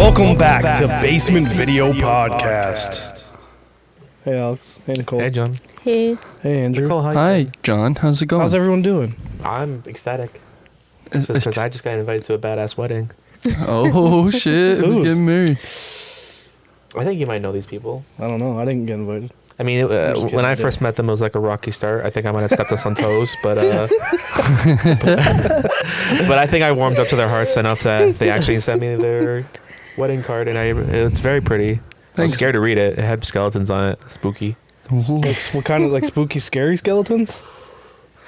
Welcome back to Basement Video Podcast. Hey Alex. Hey Nicole. Hey John. Hey. Hey Andrew. Nicole, Hi John, how's it going? How's everyone doing? I'm ecstatic. Because I just got invited to a badass wedding. Oh shit, who's getting married? I think you might know these people. I don't know. I didn't get invited. I mean, when I first met them, it was like a rocky start. I think I might have stepped us on toes, but but I think I warmed up to their hearts enough that they actually sent me their wedding card, and it's very pretty. I was scared to read it. It had skeletons on it. Spooky. Like, what kind of like spooky, scary skeletons?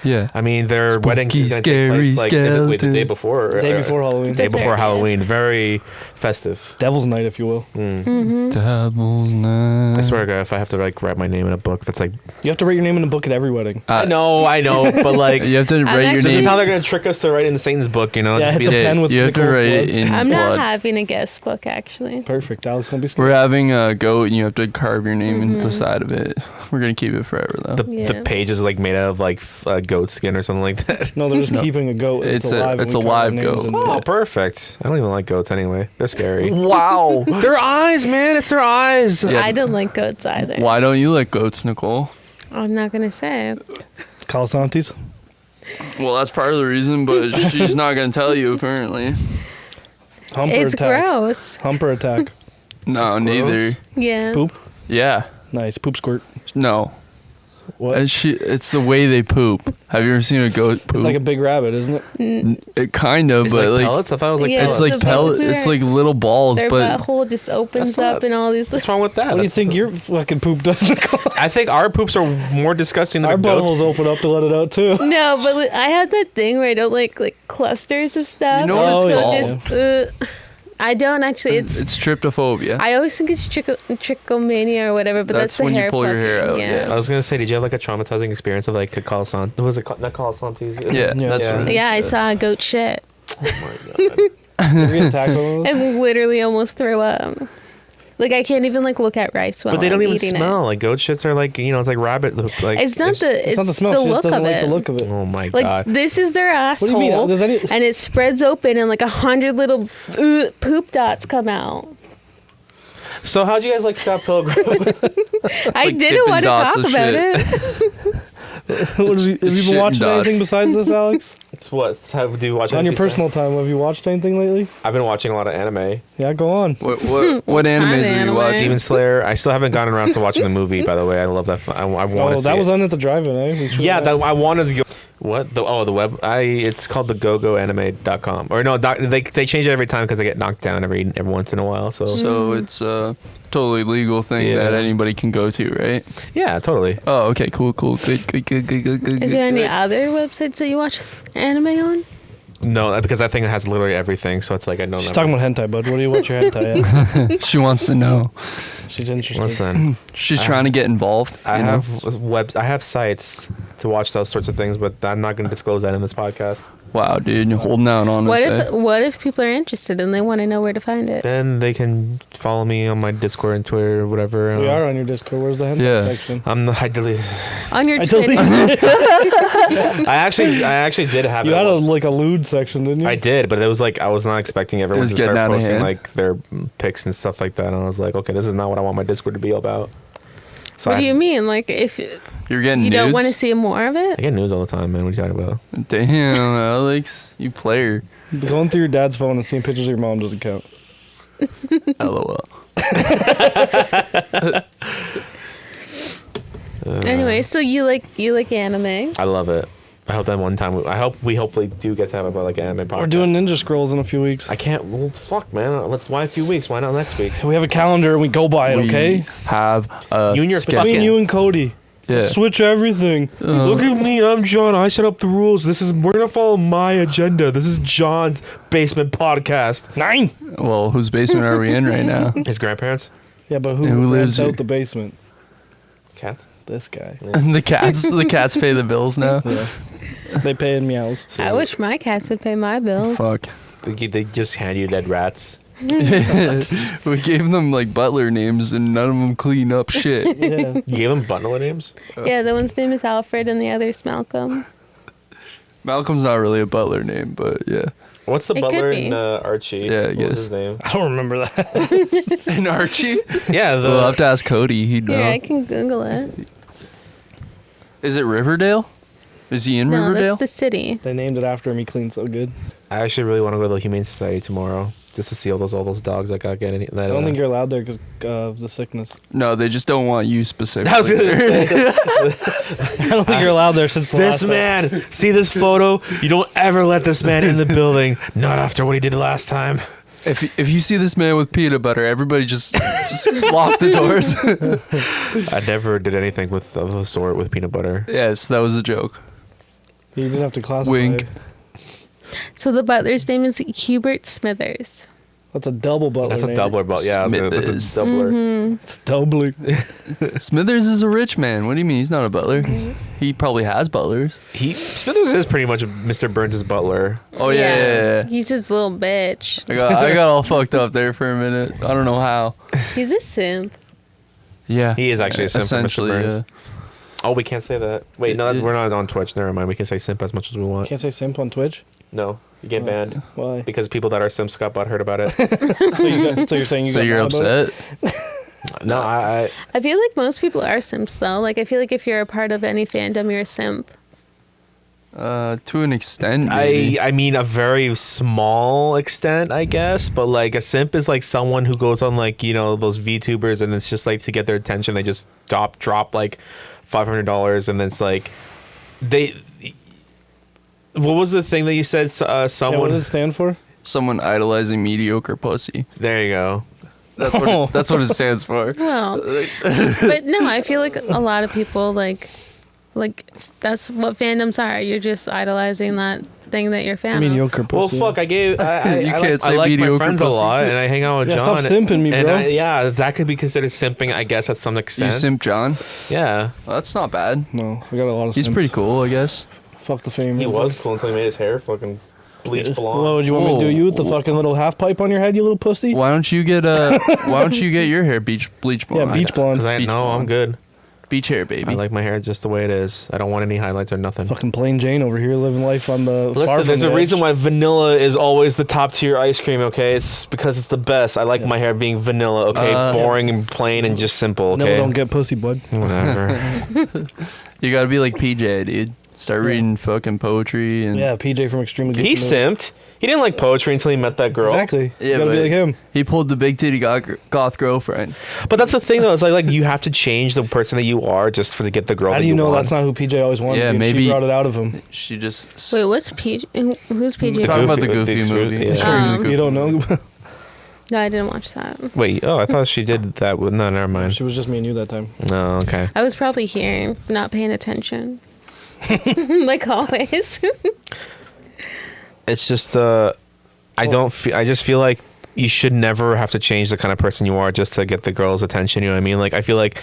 Yeah. I mean, their Spooky, wedding is going to take place like the day before. The day before Halloween. Day before Halloween. Very festive. Devil's Night, if you will. Devil's Night. I swear to God, if I have to like write my name in a book, that's like... You have to write your name in a book at every wedding. I know, but like... You have to write your This name. is how they're going to trick us to write in the Satan's book, you know? Yeah, Just it's a pen with you have to Nicole's write blood. it in I'm blood. not having a guest book, actually. Perfect. Alex won't be scared. We're having a goat and you have to carve your name into the side of it. We're going to keep it forever though. The page is like made out of like goat skin or something like that. No, they're just keeping a goat. It's alive. it's and a we carve live our names goat. into Oh, it. perfect. I don't even like goats anyway. They're scary. Wow. Their eyes, man. It's their eyes. Yeah. I don't like goats either. Why don't you like goats, Nicole? I'm not going to say. Calisantes? Well, that's part of the reason, but she's not going to tell you apparently. Humper It's attack. gross. Humper attack. No, neither. Yeah. Poop? Yeah. Nice. Poop squirt. No. What? It's the way they poop. Have you ever seen a goat poop? It's like a big rabbit, isn't it? It kind of, It's but like like pellets. I thought it was like Yeah, it's pellets. like supposed pellets. to be It's right. like little balls, Their but butthole just opens That's up not- and all these... What's wrong with that? What do you think your fucking poop does, Nicole? I think our poops are more disgusting than Our a goat's. buttholes open up to let it out, too. No, but I have that thing where I don't like clusters of stuff. You know what it's so called? just... I don't actually. it's tryptophobia. I always think it's trichomania or whatever, but that's the when you hair pull your hair plucking, out, I was gonna say, did you have like a traumatizing experience of like a colisantes? Was it not colisantes? Yeah, that's Yeah. what it is. Yeah, I saw a goat shit Oh my God. Did we attack those? and literally almost threw up. Like I can't even like look at rice while But they don't I'm even eating smell. Like goat shits are like, you know, it's like rabbit. Like It's not the It's not the smell. the She just look doesn't of like it. the look of it. Oh my Like God. this is their What do you mean? asshole, Does any... and it spreads open, and like 100 little poop dots come out. So how'd you guys like Scott Pilgrim? I like didn't Dippin' want to Dots talk of about shit. it. Have you been Shit watching dots. anything besides this, Alex? It's what? How do you watch? On your anything? personal time, have you watched anything lately? I've been watching a lot of anime. Yeah, go on. What animes are you anime? watching? Demon Slayer. I still haven't gotten around to watching the movie. By the way, I love that. I want to Oh, see that was it. on at the drive-in, eh? We showed Yeah, that. I wanted to go. What? The web. It's called the gogoanime.com. Or no, they change it every time because I get knocked down every once in a while. So So it's a totally legal thing Yeah. that anybody can go to, right? yeah, totally. Oh, okay, cool. Good. Is there any other websites that you watch anime on? No, because I think it has literally everything. So it's like I know. She's talking about hentai, bud. What do you watch your hentai at? She wants to know. She's interested. Listen, She's trying to get involved. I you know? have sites to watch those sorts of things, but I'm not going to disclose that in this podcast. Wow, dude, you're holding out on us. eh? What if people are interested and they want to know where to find it? Then they can follow me on my Discord and Twitter or whatever. We are on your Discord. Where's the hentai Yeah. section? I deleted. On your I Twitter. deleted. I actually did have You it. had a lewd section, didn't you? I did, but it was like I was not expecting everyone was to getting start out of posting hand. like their pics and stuff like that. And I was like, okay, this is not what I want my Discord to be all about. So What do you mean? Like if You're getting you nudes? don't want to see more of I it? get news all the time, man. What are you talking about? Damn, Alex, you player. Going through your dad's phone and seeing pictures of your mom doesn't count. LOL. Anyway, so you like anime? I love it. I hope that one time. I hope we hopefully do get to have about like an anime podcast. We're doing Ninja Scrolls in a few weeks. I can't. Well, fuck, man. Why a few weeks? Why not next week? We have a calendar and we go by it, okay? We have a You and your schedule. Between you and Cody. Yeah. Switch everything. Look at me. I'm John. I set up the rules. We're gonna follow my agenda. This is John's basement podcast. 9! Well, whose basement are we in right now? His grandparents. Yeah, but who, Yeah, who lives lives here? out the basement? Cats. This guy. The cats pay the bills now. Yeah. They pay in meows. I wish my cats would pay my bills. Fuck. They just hand you dead rats. We gave them like butler names and none of them clean up shit. Yeah. You gave them bundle names. Yeah, the one's name is Alfred and the other's Malcolm. Malcolm's not really a butler name, but yeah. What's the It butler could be. in Archie? Yeah, I What guess. was his name? I don't remember that. And Archie? Yeah, We'll have to ask Cody. He'd know. Here, I can Google it. Is it Riverdale? Is he in No, Riverdale? that's the city. They named it after him. He cleans so good. I actually really want to go to the Humane Society tomorrow just to see all those dogs that got getting. I don't think you're allowed there because of the sickness. No, they just don't want you specifically. I was gonna say, I don't think you're allowed there since the last this man. See this photo? You don't ever let this man in the building. Not after what he did last time. If you see this man with peanut butter, everybody just lock the doors. I never did anything of the sort with peanut butter. Yes, that was a joke. You didn't have to classify. Wink. So the butler's name is Hubert Smithers. That's a double butler. That's a name. doubler, but yeah, that's a Smithers. doubler. It's a doubler. Smithers is a rich man. What do you mean? He's not a butler. He probably has butlers. Smithers is pretty much Mr. Burns' butler. Oh yeah. He's his little bitch. I got all fucked up there for a minute. I don't know how. He's a simp. Yeah. He is actually a simp for Mr. Essentially, Burns. yeah. Oh, we can't say that. Wait, no, we're not on Twitch. Never mind. We can say simp as much as we want. Can't say simp on Twitch. No, you get banned Why? because people that are simps got butthurt about it. So you're saying you So got you're mad about it? upset? No, I I feel like most people are simps though. Like I feel like if you're a part of any fandom, you're a simp. To an extent, maybe. I mean a very small extent, I guess, but like a simp is like someone who goes on like, you know, those VTubers and it's just like to get their attention they just drop like $500 and then it's like they what was the thing that you said Yeah, what someone did it stand for? Someone idolizing mediocre pussy. there you go. That's what it stands for. Well, but no, I feel like a lot of people like that's what fandoms are. You're just idolizing that thing that you're a fan of. Mediocre Well, pussy. fuck, I You can't say I like my mediocre friends a pussy. lot and I hang out with Yeah, John. stop simping me, and bro. yeah, that could be considered simping, I guess, at some You extent. simp John? Yeah. Well, that's not bad. No, I got a lot of He's simps. pretty cool, I guess. Fuck the fame. He was cool until he made his hair fucking bleach blonde. What would you want me to do? Whoa. You with the fucking little half pipe on your head, you little pussy? Why don't you get your hair bleach blonde? Yeah, beach blonde. Because Beach no, I'm blonde. good. Beach hair, baby. I like my hair just the way it is. I don't want any highlights or nothing. Fucking plain Jane over here living life on the far Listen, from there's the a reason edge. why vanilla is always the top tier ice cream, okay? It's because it's the best. I like my hair being vanilla, okay? Boring and plain and just simple, No, okay? don't get pussy, bud. Whatever. You gotta be like PJ, dude. Start reading fucking poetry and Yeah, PJ from Extremely Geek. He simped. He didn't like poetry until he met that girl. Exactly. Yeah, you gotta be but- like him. he pulled the big titty goth girlfriend. But that's the thing, though. It's like you have to change the person that you are just to get the girl How that do you know want. that's not who PJ always wanted Yeah, to be? maybe- She brought it out of him. She just Wait, what's PJ? Who's PJ? Talking about the Goofy- Goofy movie. yeah. Extremely Goofy. You don't know? No, I didn't watch that. Wait, oh, I thought she did that. With, no, never mind. She was just me and you that time. No, okay. I was probably here, not paying attention. Like always. It's just I don't feel. I just feel like you should never have to change the kind of person you are just to get the girl's attention. You know what I mean? Like I feel like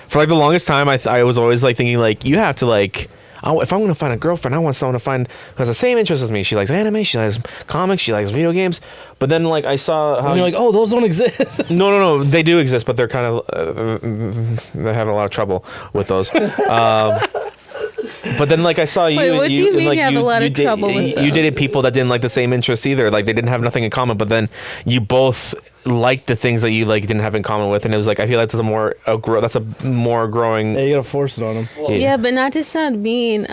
for like the longest time, I was always like thinking like you have to like. If I'm gonna find a girlfriend, I want someone to find who has the same interests as me. She likes anime, she likes comics, she likes video games. But then like I saw how And you're like, oh, those don't exist. no, they do exist, but they're kind of they have a lot of trouble with those. But then, like I saw you, Wait, what do you mean like, you have a lot of trouble with You those? dated people that didn't like the same interests either. Like they didn't have nothing in common, but then you both liked the things that you like didn't have in common with, and it was like I feel like that's a more growing. Yeah, you gotta force it on him. Yeah, but not to sound mean.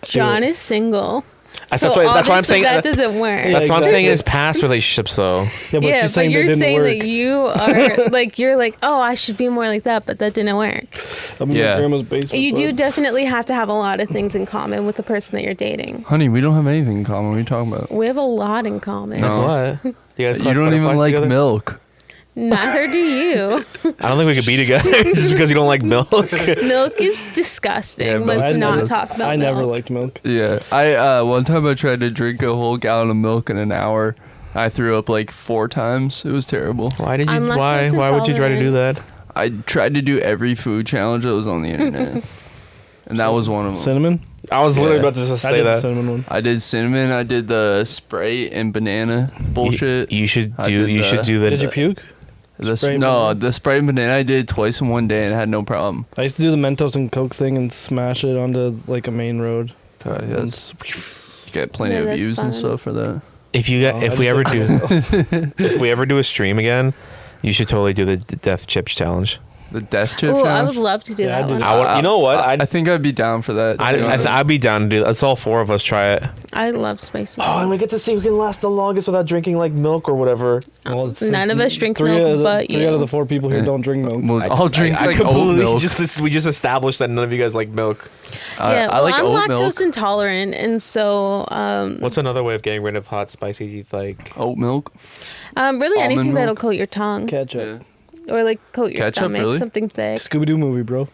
John is single. That's So why I'm saying that doesn't work. Yeah, that's why I'm saying exactly. in his past relationships though. Yeah, but Yeah, she's but saying they you're didn't saying work. that you are like you're like, oh, I should be more like that, but that didn't work. I'm in Yeah. my grandma's basement. You do bud. definitely have to have a lot of things in common with the person that you're dating. Honey, we don't have anything in common. What are you talking about? We have a lot in common. No. What? You don't even like milk. Neither do you. I don't think we could be together just because you don't like milk. Milk is disgusting. Yeah, milk Let's is not gross. talk about I milk. never liked milk. Yeah, I one time I tried to drink a whole gallon of milk in an hour. I threw up like 4 times. It was terrible. Why did you? I'm Why? lactose Why would you try to do that? I tried to do every food challenge that was on the internet, and that was one of them. Cinnamon? I was literally Yeah. about to just I say did the that. cinnamon one. I did cinnamon. I did the Sprite and banana bullshit. You should I do. did You should do the. Did you puke? Sprite and No, banana? the Sprite and banana I did twice in one day and had no problem. I used to do the Mentos and Coke thing and smash it onto like a main road. That's you get plenty Yeah, of that's views and fun. stuff for that. if we ever do a stream again, you should totally do the death chips challenge. The death chip Oh, I challenge? would love to do that one. You know what? I think I'd be down for that. I'd be down to do that. Let's all 4 of us try it. I love spicy. Oh, and we get to see who can last the longest without drinking like milk or whatever. Well, None of us drink three milk, but three out of the 4 people here don't drink milk. Well, I'll drink like oat milk. We just established that none of you guys like milk. yeah, I like I'm oat lactose milk. intolerant, and so What's another way of getting rid of hot, spicy like? Oat milk. really Almond anything that'll milk? coat your tongue Ketchup. or like coat your Ketchup, stomach, really? something thick. Scooby-Doo movie, bro.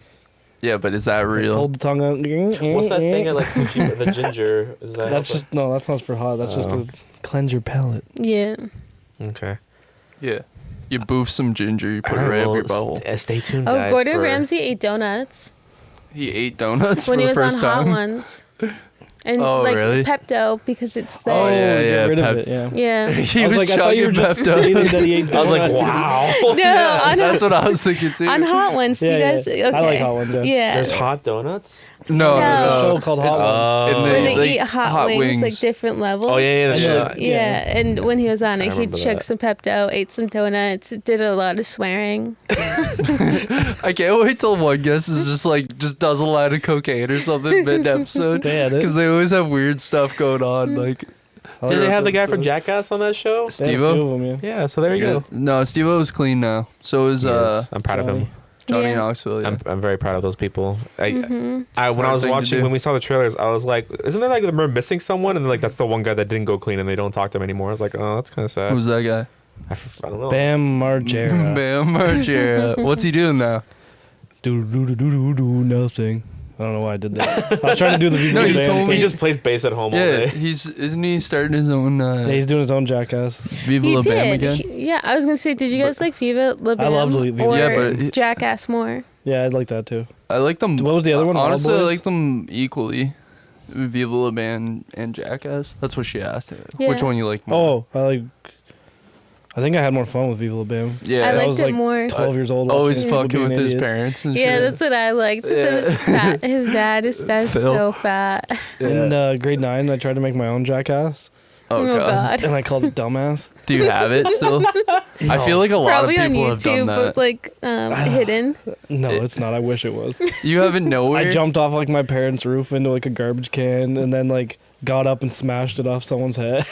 Yeah, but is that real? Hold the tongue out. What's that thing at like sushi? The ginger. Is that? That's just no. That's not for hot. That's just to cleanse your palate. Yeah. Okay. Yeah. You boof some ginger, you put it right up your butthole. Stay tuned, Oh, guys. Gordon for- Ramsay ate donuts He ate donuts when for he the was on first Hot time. Ones. And Oh, like really? Pepto because it's thick. Oh, yeah, get rid Pep- of it. Yeah. Yeah. He I was like, I thought you were just Pepto. stating that he ate I was like, donuts. wow. No, on, That's what I was thinking too. on Hot Ones, do you Yeah, guys? yeah. Okay. I like Hot Ones. Yeah. Yeah. There's hot donuts. No, No. There's a show no. called Hot It's, Ones. and Where they like, eat hot wings, like different levels. Oh yeah, And yeah. then- Yeah, and when he was on I it, he remember chugged that. some Pepto, ate some donuts, did a lot of swearing. I can't wait till one guest is just does a line of cocaine or something mid episode. Yeah, it is. Because they always have weird stuff going on. Like Did they have the guy from Jackass on that show? They had a few of Steve-O? them, yeah. Yeah. So there you go. No, Steve-O is clean now. So is I'm proud of Johnny. him. Johnny Yeah. Knoxville. Yeah. I'm very proud of those people. When Mm-hmm. I was thing to watching do. when we saw the trailers, I was like, isn't there like we're missing someone? And like that's the one guy that didn't go clean, and they don't talk to him anymore. I was like, oh, that's kind of sad. Who's that guy? I don't know. Bam Margera. Bam Margera. What's he doing now? Do nothing. I don't know why I did that. I was trying to do the Viva No, La you Bam told thing. me. He just plays bass at home all Yeah, day. isn't he starting his own Yeah, he's doing his own Jackass. Viva He La Bam did. again? Yeah, I was gonna say, did you guys like Viva La Bam? loved Viva or La Yeah, but he- Jackass more? Yeah, I'd like that too. I like them. What was the other one? Wild Honestly, I Boys? like them equally. Viva La Bam and Jackass. That's what she asked. Yeah. Which one you like more? Oh, I think I had more fun with Viva La Bam. Yeah. I I liked was it like more. 12 years old. Always watching people fucking with being his idiots. parents and Yeah, shit. that's what I liked. His dad is Phil. so fat. In grade 9, I tried to make my own Jackass, Oh, God. and I called it Dumbass. Do you have it still? I feel like a lot Probably of on people have done YouTube, that. but like hidden. No, it's not. I wish it was. You haven't nowhere. I jumped off like my parents' roof into like a garbage can, and then like got up and smashed it off someone's head.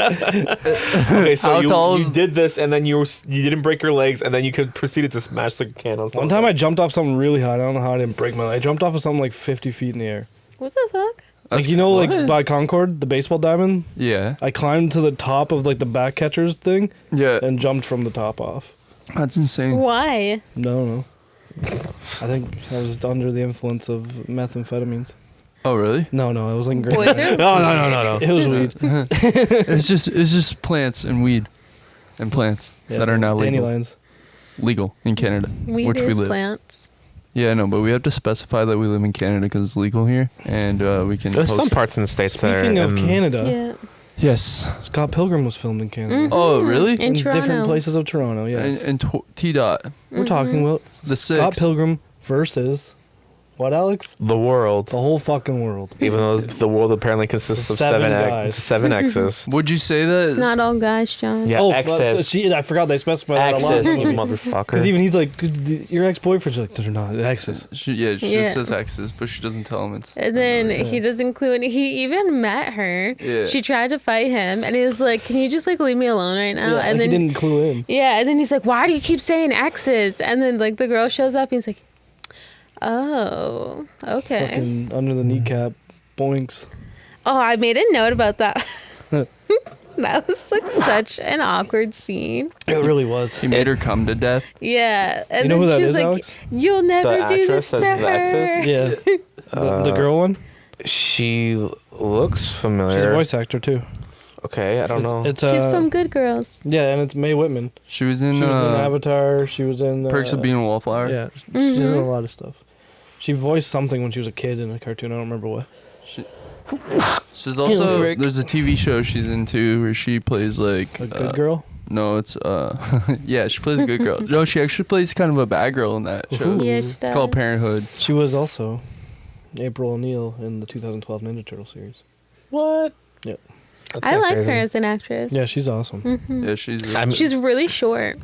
Okay, so How tall you is- did this, and then you didn't break your legs, and then you proceeded to smash the can on something. One time I jumped off something really high. I don't know how I didn't break my leg. I jumped off of something like 50 feet in the air. What the fuck? Like, you know, like by Concord, the baseball diamond? Yeah. I climbed to the top of like the back catcher's thing Yeah. and jumped from the top off. That's insane. Why? No. I think I was under the influence of methamphetamines. Oh, really? No, I was like great. Poison? No. It was weed. It's just plants and weed and plants that are now legal. Dandelions. Legal in Canada, Weed which we is live. plants. Yeah, no, but we have to specify that we live in Canada because it's legal here, and we can. There's post some it. parts in the states that Speaking are of Canada, Yeah. Yes. Scott Pilgrim was filmed in Canada. Oh, really? In Toronto. different places of Toronto, yes. And T dot We're talking about the Scott six. Pilgrim versus what, Alex? the world. The whole fucking world. Even though the world apparently consists of Seven guys. seven X's. Would you say It's that? not all guys, John. Yeah, X's. I forgot they specified that a lot. X's, you Because motherfucker. even he's like, your ex-boyfriend's like, they're not X's. She Yeah. just says X's, but she doesn't tell him it's. And then he does include. He even met her. Yeah. She tried to fight him, and he was like, "Can you just like leave me alone right now?" Yeah, and like then he didn't clue in. yeah, and then he's like, "Why do you keep saying X's?" And then like the girl shows up, and he's like, "Oh, okay." Fucking under the kneecap, boinks. Oh, I made a note about that. That was like such an awkward scene. It really was. He made her come to death. Yeah, and You know then who that she's is, like, Alex? "You'll never The do this actress to as the her." X's? Yeah. The girl one? She looks familiar. She's a voice actor too. Okay, I don't know. It's She's from Good Girls. Yeah, and it's Mae Whitman. She was in, She was in Avatar. She was in Perks of Being a Wallflower. Yeah, she's in a lot of stuff. She voiced something when she was a kid in a cartoon. I don't remember what. She's also Frick. there's a TV show she's into where she plays like A good girl. No, it's yeah, she plays a good girl. No, she actually plays kind of a bad girl in that show. Yeah, she It's does. called Parenthood. She was also April O'Neil in the 2012 Ninja Turtle series. What? Yep. That's I kinda like crazy. her as an actress. Yeah, she's awesome. Yeah, she's. She's really short.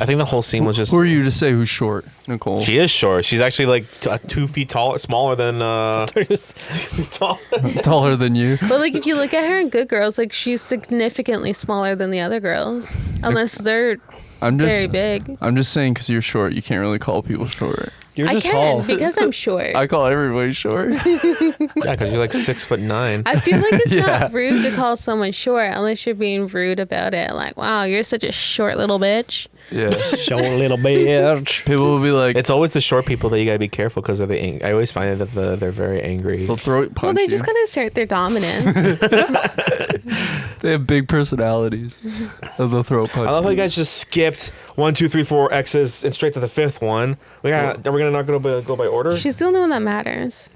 I think the whole scene was just. Who are you to say who's short, Nicole? She is short. She's actually like 2 feet tall, smaller than 2 feet tall. Taller than you. But like if you look at her in Good Girls, like she's significantly smaller than the other girls, unless they're very big. I'm just saying because you're short, you can't really call people short. You're I just can tall. because I'm short. I call everybody short. Yeah, because you're like 6'9". I feel like it's Yeah. not rude to call someone short unless you're being rude about it. Like, wow, you're such a short little bitch. Yeah. Short little bitch. People will be like, It's always the short people that you gotta be careful because I always find that they're very angry. they'll throat punch Well, they you. just gotta assert their dominance. They have big personalities. They'll throat punch I love how you you. guys just skipped 1, 2, 3, 4 X's and straight to the 5th one. Are we gonna not go by order? She's the only one that matters.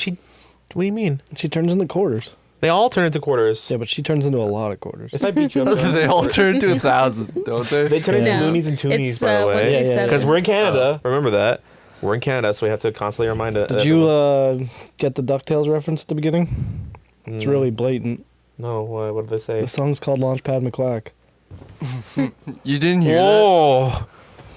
What do you mean? She turns into quarters. They all turn into quarters. Yeah, but she turns into a lot of quarters. If I beat you up, They all turn to 1,000, don't they? they turn into No. loonies and toonies, It's, by the way. 137. Because we're in Canada. Remember that. We're in Canada, so we have to constantly remind it. Did you get the DuckTales reference at the beginning? It's really blatant. No, what did they say? The song's called Launchpad McQuack. You didn't hear that? Whoa!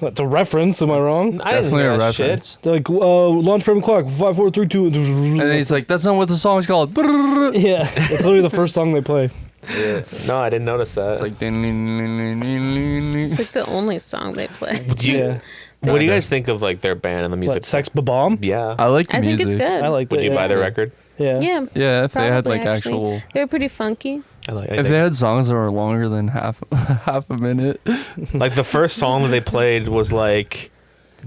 That's a reference, am I wrong? I didn't Definitely hear a that reference. They're like, Launchpad McQuack, 5, 4, 3, 2. And then he's like, that's not what the song's called. Yeah, it's literally the first song they play. Yeah. No, I didn't notice that. It's like, It's like the only song they play. Yeah. What do you guys think of like their band and the music? What, Sex Ba-Bomb? Yeah. I like the I think music. it's good. I liked Would it. you yeah. buy their record? Yeah. Yeah. Yeah, if they had Probably, like actually. actual. They're pretty funky. If they had songs that were longer than half a minute. Like the first song that they played was like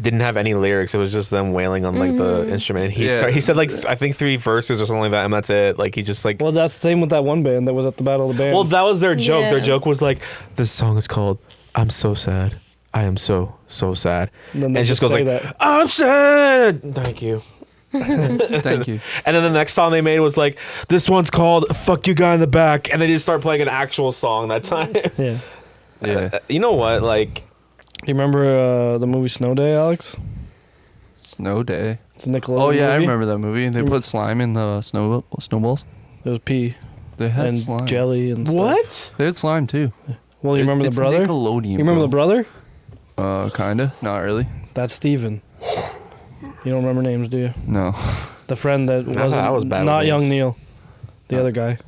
didn't have any lyrics. It was just them wailing on like the instrument. And he said like I think 3 verses or something like that, and that's it. Like he just like. Well, that's the same with that one band that was at the Battle of the Bands. Well, that was their joke. Yeah. Their joke was like, "This song is called I'm So Sad. I am so sad." and then And they it just goes say like, that. "I'm sad." Thank you. Thank you. And then the next song they made was like, "This one's called Fuck You Guy in the Back," and they just start playing an actual song that time. Yeah. Yeah. You know what? Like, Do you remember the movie Snow Day, Alex? Snow Day. It's a Nickelodeon Oh yeah, I movie. remember that movie. They put slime in the snowballs. It was pee They had and slime. jelly and stuff. what? They had slime too. Well, you remember the It's brother? Nickelodeon. You remember the brother? Kinda. Not really. That's Steven. You don't remember names, do you? No. The friend that I wasn't was bad with not young names. Neil. The other guy.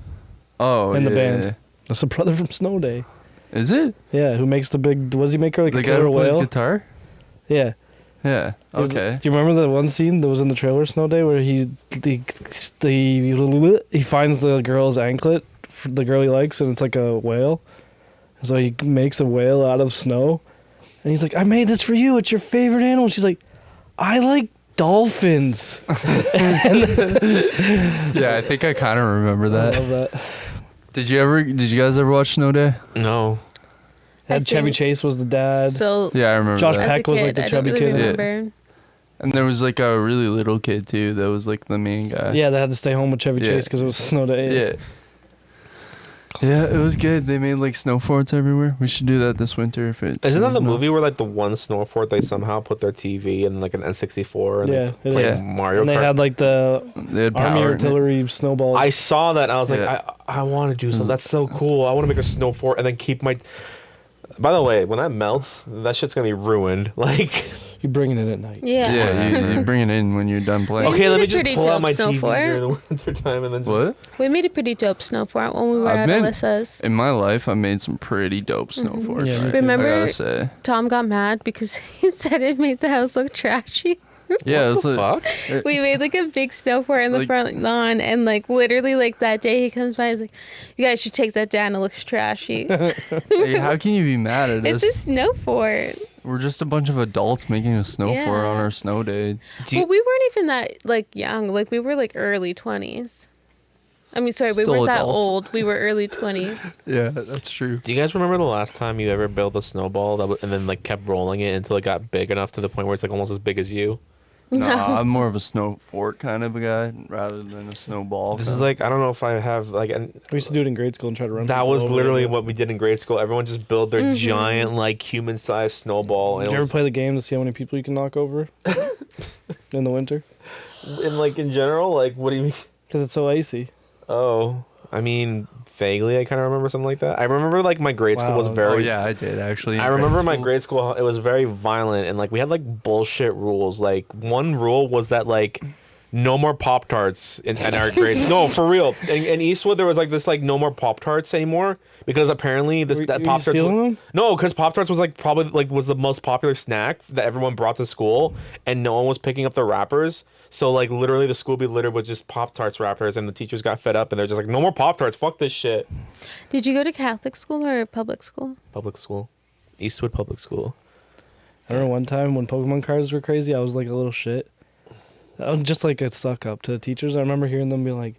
Oh, In the yeah, band. yeah, That's the brother from Snow Day. yeah. Is it Yeah, who makes the big... What does he make her like the a guy killer who plays whale? guitar? Yeah. Yeah. Okay. Do you remember that one scene that was in the trailer Snow Day where he finds the girl's anklet, for the girl he likes, and it's like a whale. So he makes a whale out of snow, and he's like, "I made this for you. It's your favorite animal." She's like, "I like dolphins." Yeah, I think I kind of remember I that. love that. Did you guys ever watch Snow Day? No. Had Chevy think- Chase was the dad. So Yeah, I remember Josh that. as a Peck was, like, kid, the I don't chubby really kid. remember. And there was like a really little kid too that was like the main guy. Yeah, they had to stay home with Chevy Yeah. Chase because it was Snow Day. Yeah. Yeah, it was good. They made like snow forts everywhere. We should do that this winter if it. Isn't that snows the now. movie where like the one snow fort they somehow put their TV in like an N64 and Yeah, they it play is. Mario And they Kart? had like the They had army power in it. artillery snowballs. I saw that and I was like, Yeah. I want to do something. That's so cool. I want to make a snow fort and then keep my. By the way, when that melts, that shit's gonna be ruined. Like, You're bringing it at night. Yeah. Yeah, you bring it in when you're done playing. We okay, let made me a just pretty pull out dope my snow TV fort. during the winter time and then just, What? We made a pretty dope snow fort when we were at I've been- Alyssa's. In my life, I made some pretty dope snow forts. Yeah, me I too. Remember- I gotta say. Tom got mad because he said it made the house look trashy. Yeah, What it's the like, fuck? We made like a big snow fort in the Like- front lawn, and like literally like that day he comes by, he's like, "You guys should take that down. It looks trashy." hey, how can you be mad at It's us? a snow fort. We're just a bunch of adults making a snow fort Yeah. on our snow day. Do you- Well, we weren't even that like young. Like we were like early 20s. I mean, sorry, we Still weren't that adults. old. We were early 20s. Yeah, that's true. Do you guys remember the last time you ever built a snowball and then like kept rolling it until it got big enough to the point where it's like almost as big as you? Nah, I'm more of a snow fort kind of a guy rather than a snowball. This kind is of- like I don't know if I have like and We used to do it in grade school and try to run. that people was over literally with it. what we did in grade school. Everyone just built their giant like human-sized snowball. And Did it you ever was, play the game to see how many people you can knock over in the winter? and like in general, like what do you mean? Because it's so icy. Oh, I mean, vaguely, I kind of remember something like that. I remember like my grade school was Wow. very. Oh yeah, I did actually. in I remember my school. grade school. It was very violent, and like we had like bullshit rules. Like one rule was that like no more Pop Tarts in our grade. No, for real. In Eastwood, there was like this like no more Pop Tarts anymore because apparently Were that you Pop Tarts. stealing them? No, because Pop Tarts was like probably like was the most popular snack that everyone brought to school, and no one was picking up the wrappers. So like literally the school would be littered with just Pop Tarts wrappers, and the teachers got fed up, and they're just like, no more Pop Tarts. Fuck this shit. Did you go to Catholic school or public school? Public school, Eastwood Public School. I remember one time when Pokemon cards were crazy, I was like a little shit. I was just like a suck up to the teachers. I remember hearing them be like,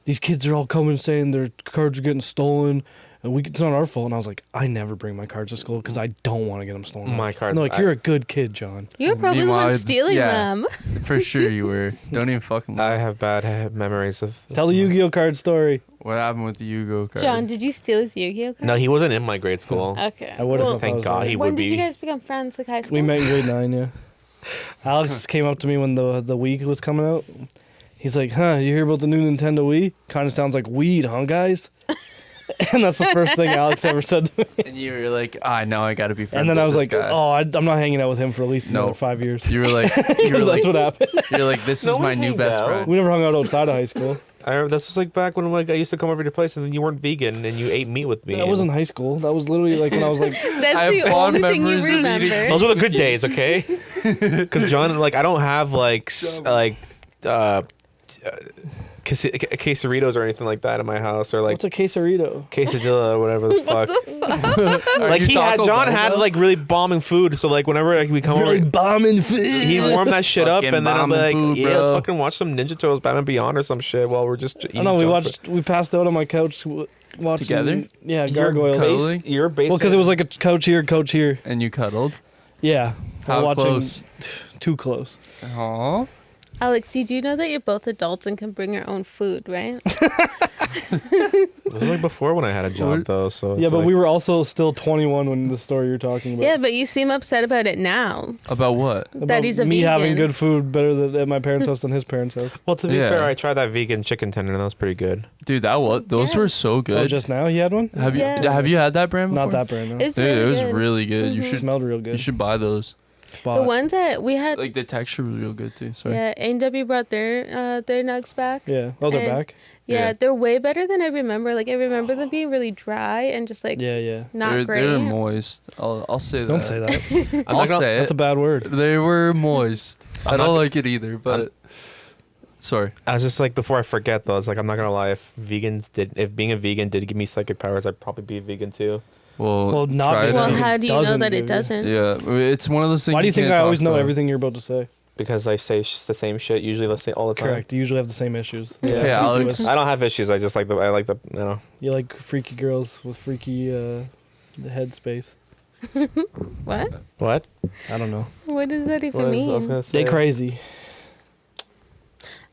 these kids are all coming saying their cards are getting stolen, and it's not our fault. And I was like, I never bring my cards to school because I don't want to get them stolen. My cards- And they're like, you're a good kid, John. You're probably the Meanwhile, one stealing yeah. them. For sure you were. Don't even fucking. I have bad memories of. Tell the Yu-Gi-Oh card story. What happened with the Yu-Gi-Oh card? John, did you steal his Yu-Gi-Oh cards? No, he wasn't in my grade school. Okay. I would have. Well, if I Thank was God there. he when would did be. you guys become friends? Like high school? We met in grade 9, yeah. Alex came up to me when the Wii was coming out. He's like, huh, you hear about the new Nintendo Wii? Kind of sounds like weed, huh, guys? And that's the first thing Alex ever said to me. And you were like, I know I gotta be friends And then with I was this like, guy. oh, I'm not hanging out with him for at least No. another 5 years. You were like, you were like, That's what happened. you're like, this No is my one new hangs best out. friend. We never hung out outside of high school. This was like back when like I used to come over to your place and then you weren't vegan and you ate meat with me. That wasn't high school. That was literally like when I was like, That's I have the fond only thing you memories of eating- remember. Those were the good days, okay? Because John, like, I don't have like quesaritos or anything like that in my house, or like what's a quesarito? quesadilla or whatever the fuck. Are Like you Taco John Bell, had though? like really bombing food, so like whenever like, we come Really over, bombing food. he warmed that shit up, Fucking and then I'll be like, bombing food, yeah, let's bro. fucking watch some Ninja Turtles, Batman Beyond, or some shit while we're just eating. I know junk food. we passed out on my couch watching Together? Yeah, Your gargoyles. cuddling? Your base. Well, because it was like a coach here. And you cuddled? Yeah, How watching close? Too close. Aww. Alex, you do know that you're both adults and can bring your own food, right? This was like before when I had a job What? though. So Yeah, it's but like, we were also still 21 when the story you're talking about. Yeah, but you seem upset about it now. About what? About that he's a me vegan. having good food better than at my parents' house than his parents' house. Well, to be Yeah. fair, I tried that vegan chicken tender and that was pretty good. Dude, those Yeah. were so Oh, good. just now you had one? have you Yeah. have you had that brand before? Not that brand. No. It's Dude, really it was good. really good. You Mhm. It should smelled real good. you should buy those. Spot. The ones that we had, Like the texture was real good too. Sorry. yeah, A&W brought their nugs back. Yeah. Oh, they're And- back? Yeah, Yeah. they're way better than I remember. Like I remember them being really dry and just like Yeah. not they're, great. they're moist. I'll say that. Don't say that. I'll not gonna- say That's it. a bad word. They were moist. I I'm don't not- like it either, but sorry. I was just like, before I forget though, I was like, I'm not gonna lie. If being a vegan did give me psychic powers, I'd probably be a vegan too. Well, not try being it Well, It out. how do you know doesn't that give it you- doesn't? Yeah, it's one of those things. Why do you think can't I always talk know about. everything you're about to say? Because I say the same shit usually all the time. Correct. You usually have the same issues. Yeah. Hey, Alex. You I don't have issues. I just like I like the You like freaky girls with freaky headspace. What? what? I don't know. What does that even What I was mean? gonna say. They crazy.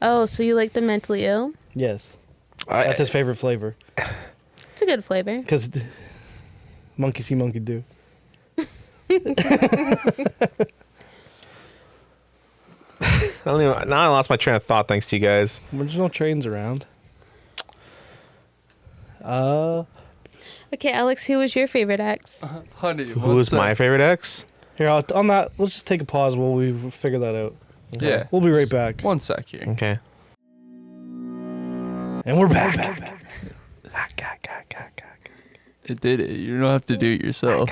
Oh, so you like the mentally ill? Yes. I- That's his favorite flavor. It's a good flavor. Because monkey see, monkey do. I don't even. Now I lost my train of thought thanks to you guys. There's no trains around. Okay, Alex, who was your favorite ex? Honey, Who was my favorite ex? Here, on that, let's just take a pause while we figure that out. Yeah. We'll be right back. 1 sec here. Okay. And we're back. It did it. You don't have to do it yourself.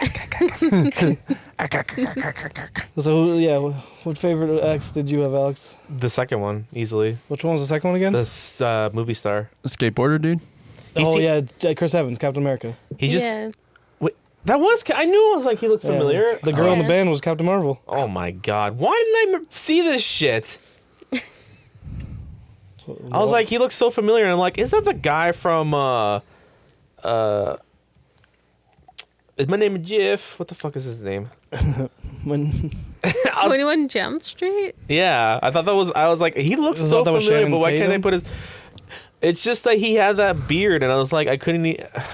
So, yeah, what favorite ex did you have, Alex? The second one, easily. Which one was the second one again? This movie star. A skateboarder, dude. Oh, yeah, Chris Evans, Captain America. He just. Yeah. That was. I knew. I was like, he looked Yeah. familiar. The girl in the Yeah. band was Captain Marvel. Oh my god! Why didn't I see this shit? I was like, he looks so familiar, and I'm like, is that the guy from is my name Jeff? What the fuck is his name? when 21 Jump Street? Yeah, I thought that was. I was like, he looks I so thought that was familiar, Channing but why can't they Tatum? put his? It's just that he had that beard, and I was like, I couldn't. yeah,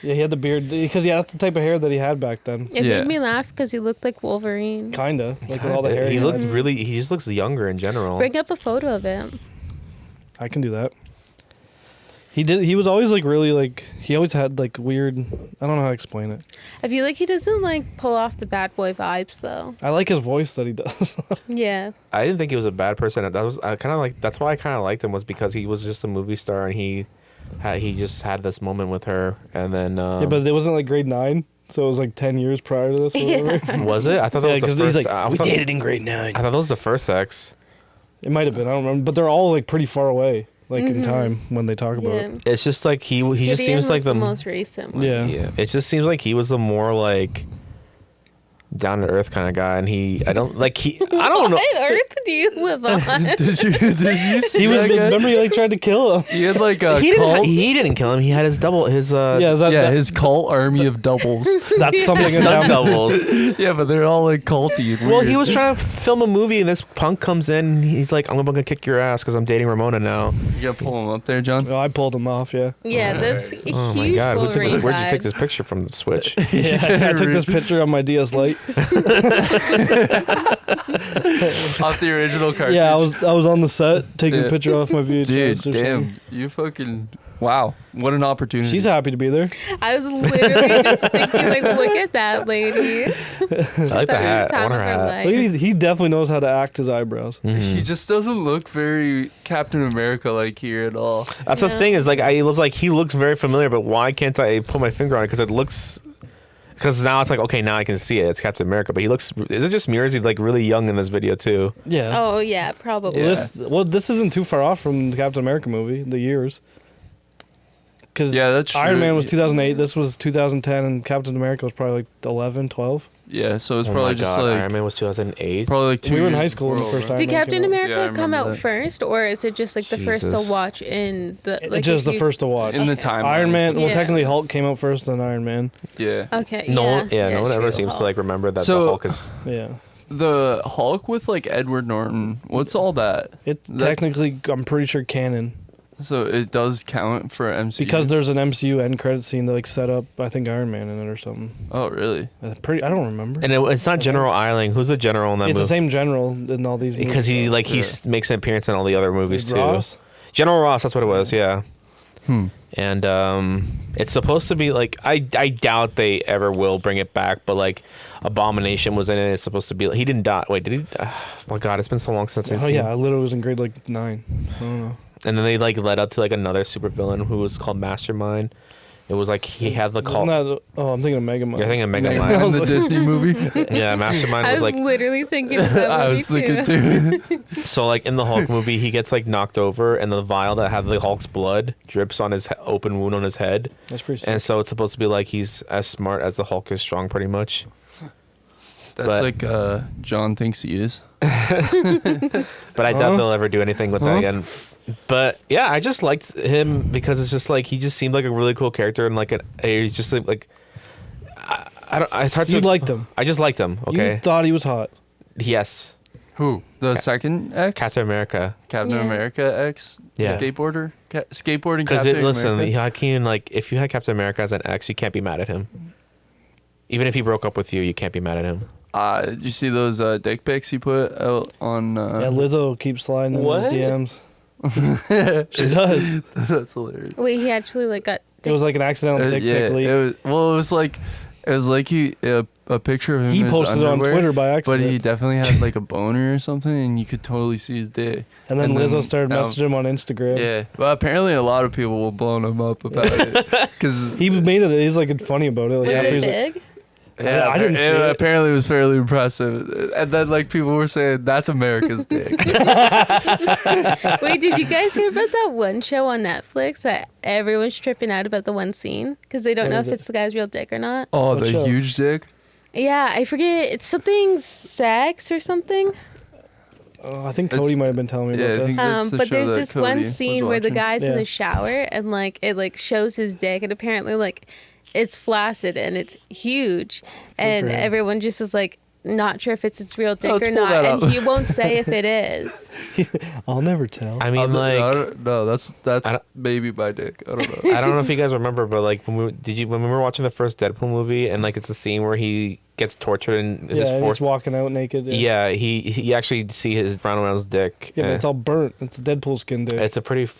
he had the beard because that's the type of hair that he had back then. It Yeah. made me laugh because he looked like Wolverine. Kinda like with all the hair. He looks had. He just looks younger in general. Bring up a photo of him. I can do that. He was always like really like he always had like weird. I don't know how to explain it. I feel like he doesn't like pull off the bad boy vibes though. I like his voice that he does. Yeah. I didn't think he was a bad person. That was I kind of like. That's why I kind of liked him, was because he was just a movie star and he just had this moment with her, and then Yeah, but it wasn't like grade 9, so it was like 10 years prior to this. Or whatever. was it? I thought that Yeah, was the because first. he's like, we dated in grade 9. I thought that was the first sex. It might have been. I don't remember. But they're all like pretty far away, like in time when they talk about Yeah. it. It's just like he just Gideon seems like was the most recent one. Yeah. Yeah, it just seems like he was the more like down to earth kind of guy, and I don't know. What earth do you live on? Did you see He was. that guy? Remember, he like tried to kill him. He had like a He cult. didn't kill him. He had his double his Yeah, is that, Yeah, that- his cult army of doubles. that's something. stunt in doubles. Yeah, but they're all like culty. Well, he was trying to film a movie, and this punk comes in. And he's like, "I'm gonna kick your ass because I'm dating Ramona now." You gotta pull him up there, John. Oh, I pulled him off. Yeah. Yeah, that's Oh my huge god, where'd you Wolverine take this vibes. picture from the Switch? Yeah, I took this picture on my DS Lite. Off the original cartridge. Yeah, I was on the set taking a Yeah. picture off my VHS. Dude, or damn. something. You fucking. Wow. What an opportunity. She's happy to be there. I was literally just thinking, like, look at that lady. I like the hat. I want her hat. Look, he definitely knows how to act his eyebrows. He just doesn't look very Captain America like here at all. That's the Yeah. thing, is like I was like, he looks very familiar, but why can't I put my finger on it? Because it looks. Because now it's like, okay, now I can see it. It's Captain America, but he looks. Is it just me, or is he like really young in this video too? Yeah. Oh, yeah, probably. Yeah. This isn't too far off from the Captain America movie, the years. Because Yeah, that's Iron true. Man was 2008, this was 2010, and Captain America was probably like 11, 12. Yeah, so it's Oh probably my just God, like. Iron Man was 2008. Probably like 2 We were in years high school when the before first all Iron Did Man Captain came out. America Yeah, I come remember out that. first, or is it just like the first Jesus. to watch in the like? Just if the you- first to watch. In the Okay. timeline. Iron Man, well, Yeah. technically Hulk came out first, then Iron Man. Yeah. Okay. No, yeah, no one ever true. seems to like remember that So- the Hulk is. Yeah. The Hulk with like Edward Norton. What's all that? It's That- technically, I'm pretty sure, canon. So it does count for MCU. Because there's an MCU end credit scene that like set up, I think, Iron Man in it or something. Oh really? I don't remember. And it's not General Eiling. Who's the general in that It's movie? the same general in all these movies. Because he like he Yeah. makes an appearance in all the other movies too. Ross? General Ross, that's what it was. Yeah. Hmm. And it's supposed to be like I doubt they ever will bring it back, but like Abomination was in it. It's supposed to be. He didn't die. Wait, did he? Oh my God, it's been so long since I've Oh seen. yeah, I literally was in grade like 9. I don't know. And then they like led up to like another supervillain who was called Mastermind. It was like he had the call. Wasn't that, oh, I'm thinking of Mega Mind. You're thinking of Mega Like, Mind. in the Disney movie. Yeah, Mastermind I was was like literally thinking of that I movie was thinking too. so like in the Hulk movie, he gets like knocked over, and the vial that had the Hulk's blood drips on his open wound on his head, That's pretty sick. and so it's supposed to be like he's as smart as the Hulk is strong, pretty much. That's But- like John thinks he is. But I doubt they'll ever do anything with that again. But yeah, I just liked him because it's just like he just seemed like a really cool character, and like he's just like I don't. It's hard to. You liked him. I just liked him. Okay. You thought he was hot. Yes. Who? The second X? Captain America. Captain Yeah. America X? Yeah. Skateboarder? Skateboarding Because Captain listen, America? Hakeem, like if you had Captain America as an ex, you can't be mad at him. Even if he broke up with you, you can't be mad at him. Did you see those dick pics he put out on... Yeah, Lizzo keeps sliding in What? his DMs. She does. That's hilarious. Wait, he actually like got. It was like an accidental dick yeah, pic leak. it was like he a picture of him He in his posted it on underwear, Twitter by but he accident. definitely had like a boner or something, and you could totally see his dick. And then Lizzo started um, messaging him on Instagram. Yeah, well, apparently a lot of people were blowing him up about it because He made it. He's like funny about it. Like, Was after it he's like, big? Yeah, I didn't see it. Apparently, it was fairly impressive, and then like people were saying that's America's dick. Wait, did you guys hear about that one show on Netflix that everyone's tripping out about the one scene because they don't What know is if it? it's the guy's real dick or not? Oh, What the show? huge dick. Yeah, I forget. It's something sex or something. I think Cody It's- might have been telling me yeah, I about think this. that's the But show there's that this Cody one was scene where the watching. guy's in Yeah. the shower and like it like shows his dick and apparently like it's flaccid and it's huge and for him. everyone just is like not sure if it's its real dick Let's or pull not that and up. he won't say if it is. I'll never tell. I mean, No, that's I don't- maybe my dick. I don't know. I don't know if you guys remember, but like when we were watching the first Deadpool movie, and like it's a scene where he gets tortured and is Yeah, and forced. he's walking out naked. Yeah, he actually see his Ryan Reynolds' dick. Yeah, but it's all burnt. It's a Deadpool skin dick. It's a pretty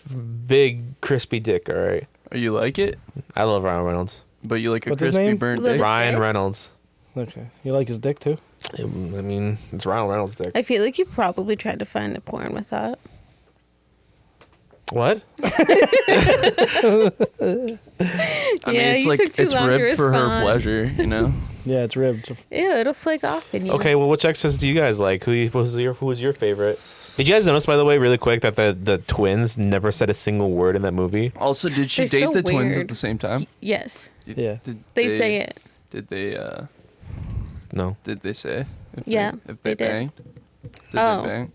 big, crispy dick. All right. Oh, you like it, I love Ryan Reynolds. but you like a What's his crispy name? burnt Louis- dick. Ryan dick? Reynolds. Okay. You like his dick too? I mean, it's Ryan Reynolds' dick. I feel like you probably tried to find a porn with that. What? I mean, Yeah, it's you like took too it's long to ribbed for her respond. pleasure, you know. Yeah, it's ribbed. Ew, it'll flake off in you. Okay, well, which exes do you guys like? Who was your favorite? Did you guys notice, by the way, really quick, that the twins never said a single word in that movie? Also, did she They're date so the twins at weird. the same time? Yes, Yeah. Did they say it. Did they? No. Did they say? If Yeah, if they they did. banged? Did Oh. they bang?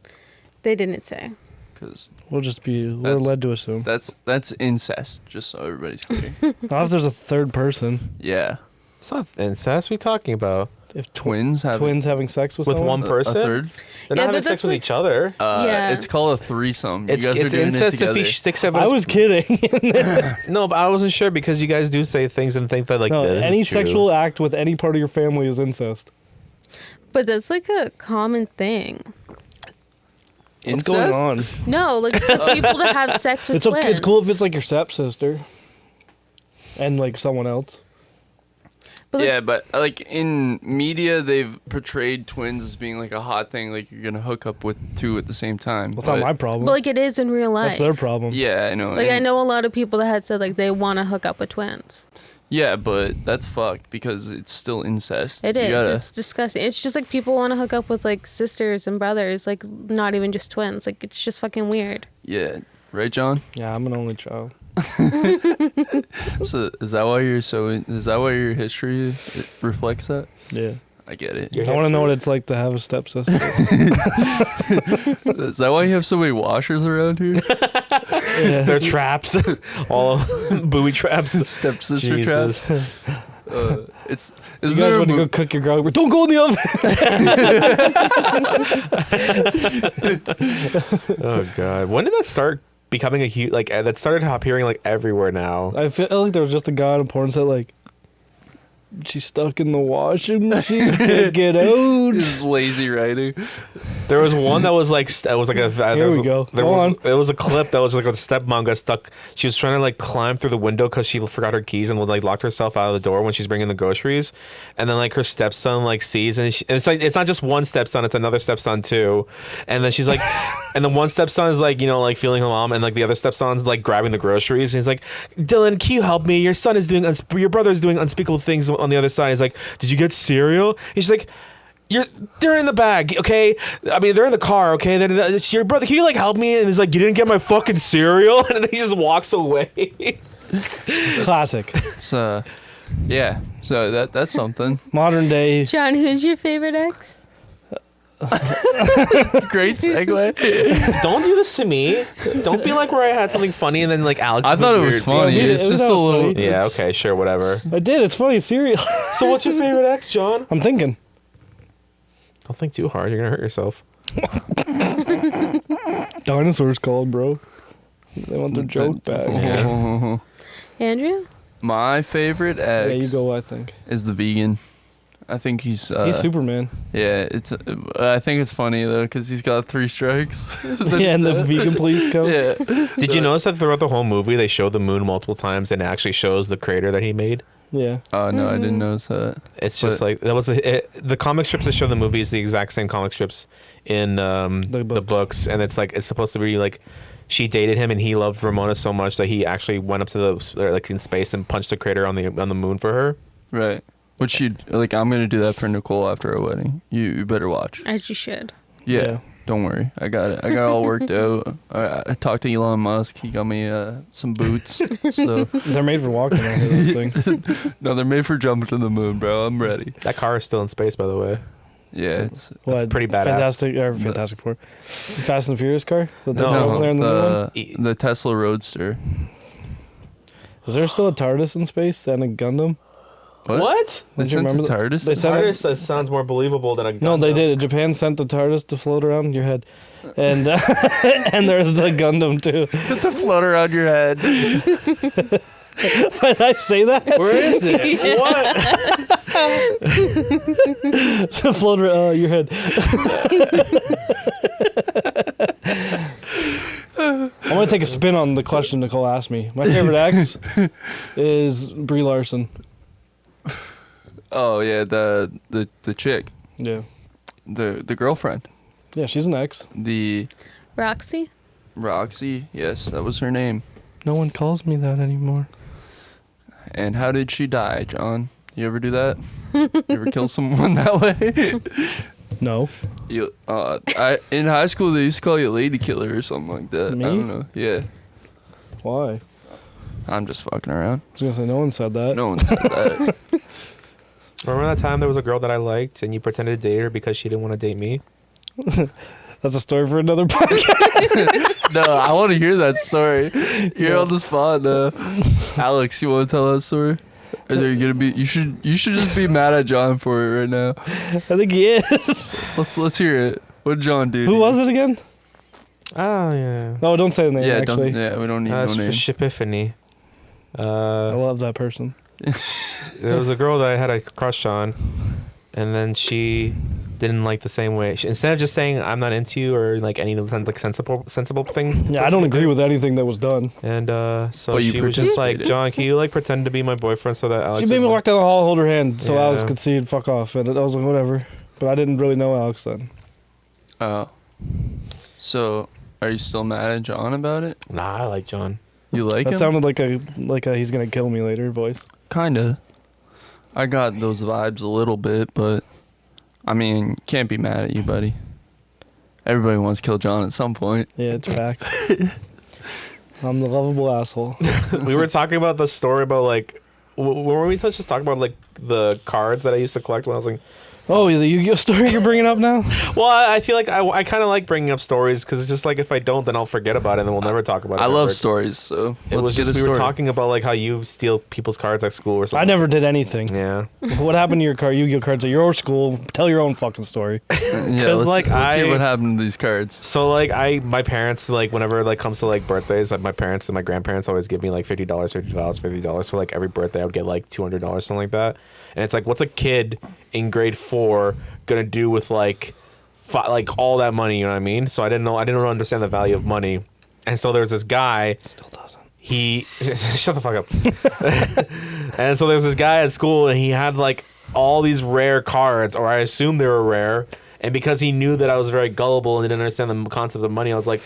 They didn't say. Because We're That's- led to assume. that's incest. Just so everybody's clear. Not if there's a third person. Yeah, It's not incest. What are you talking about? If twins have twins having sex with With someone? one person? A third. They're Yeah, not having but sex that's with like- each other. Yeah. It's called a threesome. It's you guys are doing it incest together. if he sticks out. I was kidding. No, but I wasn't sure because you guys do say things and think that like No, this is any true. sexual act with any part of your family is incest. But that's like a common thing. What's Incest? going on? No, like for people to have sex with It's okay. twins. It's cool if it's like your stepsister and like someone else. But like, Yeah, but like in media, they've portrayed twins as being like a hot thing, like you're gonna hook up with two at the same time. That's not my problem. but like it is in real life. That's their problem. Yeah, I know. Like I and- know a lot of people that had said like they want to hook up with twins. Yeah, but that's fucked because it's still incest. It You is. gotta- It's disgusting. It's just like people want to hook up with like sisters and brothers, like not even just twins. Like it's just fucking weird. Yeah, right, John. Yeah, I'm an only child. So is that why you're so? Is that why your history reflects that? Yeah. I get it. Your I want to know what history. it's like to have a stepsister. Is that why you have so many washers around here? Yeah. They're traps, all booby traps. Stepsister Jesus. traps. It's You is guys there a want to mo- go cook your garlic? Don't go in the oven. Oh god, when did that start becoming a huge like? That started appearing like everywhere now. I feel like there was just a guy on a porn set like, she's stuck in the washing machine. Can't get out. This is lazy writing. There was one that was like it was like a. There Here was we a- go. There Go was on. it was a clip that was like a stepmom got stuck. She was trying to like climb through the window because she forgot her keys and like locked herself out of the door when she's bringing the groceries. And then like her stepson like sees and it's like it's not just one stepson, it's another stepson too. And then she's like, and then one stepson is like like feeling her mom, and like the other stepson's like grabbing the groceries. And he's like, Dylan, can you help me? Your son is doing your brother is doing unspeakable things on the other side. He's like, did you get cereal? And she's like, they're in the bag, okay? I mean, they're in the car, okay? Then it's your brother. Can you like help me? And he's like, you didn't get my fucking cereal, and then he just walks away. Classic. It's yeah. So that's something. Modern day. John, who's your favorite ex? Great segue. Don't do this to me. Don't be like where I had something funny and then like Alex. I thought it was weird. funny. Yeah, It's it was just a not little. funny. Yeah. it's- Okay. Sure. Whatever. I did. It's funny. Cereal. So, what's your favorite ex, John? I'm thinking. Don't think too hard. You're gonna hurt yourself. Dinosaurs called, bro. They want their joke back. Yeah. Andrew? My favorite ex Yeah, you go. I think is the vegan. I think he's. he's Superman. Yeah, it's. I think it's funny though because he's got 3 strikes. Yeah, and the vegan police come. Yeah. Did you notice that throughout the whole movie they show the moon multiple times and it actually shows the crater that he made? Yeah. Oh no, I didn't notice that. It's just But- like that was the comic strips that show the movie is the exact same comic strips in the books, and it's like it's supposed to be like she dated him and he loved Ramona so much that he actually went up to the like in space and punched a crater on the moon for her. Right. Which you like? I'm gonna do that for Nicole after our wedding. You better watch. As you should. Yeah. Yeah. Don't worry, I got it. I got it all worked out. I talked to Elon Musk. He got me some boots. So They're made for walking on those things. no, they're made for jumping to the moon, bro. I'm ready. That car is still in space, by the way. Yeah, it's What, pretty badass. Fantastic Four. Fast and Furious car? That they're No, over there in the new one? the Tesla Roadster. Is there still a TARDIS in space and a Gundam? What? They Don't you sent the remember TARDIS. They sent TARDIS, that sounds more believable than a No, they Gundam. did. Japan sent the TARDIS to float around your head. And and there's the Gundam too. to float around your head. Did I say that? Where is it? What? Float your head. I'm gonna take a spin on the question Nicole asked me. My favorite ex is Brie Larson. Oh yeah, the chick, Yeah, the girlfriend, yeah, she's an ex. the Roxy? Roxy. Yes, that was her name. No one calls me that anymore. And how did she die, John? You ever do that? You ever kill someone that way? No. You, in high school they used to call you a lady killer or something like that. Me? I don't know. Yeah, Why? I'm just fucking around. I was gonna say no one said that. No one said that. Remember that time there was a girl that I liked and you pretended to date her because she didn't want to date me? That's a story for another podcast. No, I want to hear that story. You're on the spot. Alex, you want to tell that story? Are there gonna be? You should just be mad at John for it right now. I think he is. Let's hear it. What did John do? Who was it again? Oh, yeah. Oh, don't say the name. Yeah, actually, we don't need no name. Shipiphany. I love that person. There was a girl that I had a crush on, and then she didn't like the same way. Instead of just saying I'm not into you or like any of the like sensible thing. Yeah, I don't agree with anything that was done. And so But you she was just like, participated. John, can you like pretend to be my boyfriend so that Alex? She made me would- walk down the hall and hold her hand so Yeah. Alex could see and fuck off. And I was like, whatever. But I didn't really know Alex then. Oh. So, are you still mad at John about it? Nah, I like John. You like That him? sounded like a he's gonna kill me later voice. Kinda. I got those vibes a little bit, but I mean, can't be mad at you, buddy. Everybody wants to kill John at some point. Yeah, it's facts. I'm the lovable asshole. We were talking about the story about like, were we just talking about like the cards that I used to collect when I was like, Oh, the Yu-Gi-Oh story you're bringing up now? well, I feel like I kind of like bringing up stories because it's just like if I don't, then I'll forget about it and then we'll never talk about it. I love ever. stories, so It let's was get just a we were story. talking about like how you steal people's cards at school or something. I never did anything. Yeah. What happened to your Yu-Gi-Oh cards at your school? Tell your own fucking story. Yeah, let's, like, let's hear I- what happened to these cards. So like my parents like whenever like comes to like birthdays, like my parents and my grandparents always give me like $50 for like every birthday I would get like $200 something like that. And it's like, what's a kid in grade 4 gonna do with like like all that money? You know what I mean? So I didn't really understand the value of money. And so there's this guy. Still doesn't. He shut the fuck up. And so there's this guy at school, and he had like all these rare cards, or I assumed they were rare. And because he knew that I was very gullible and didn't understand the concept of money, I was like,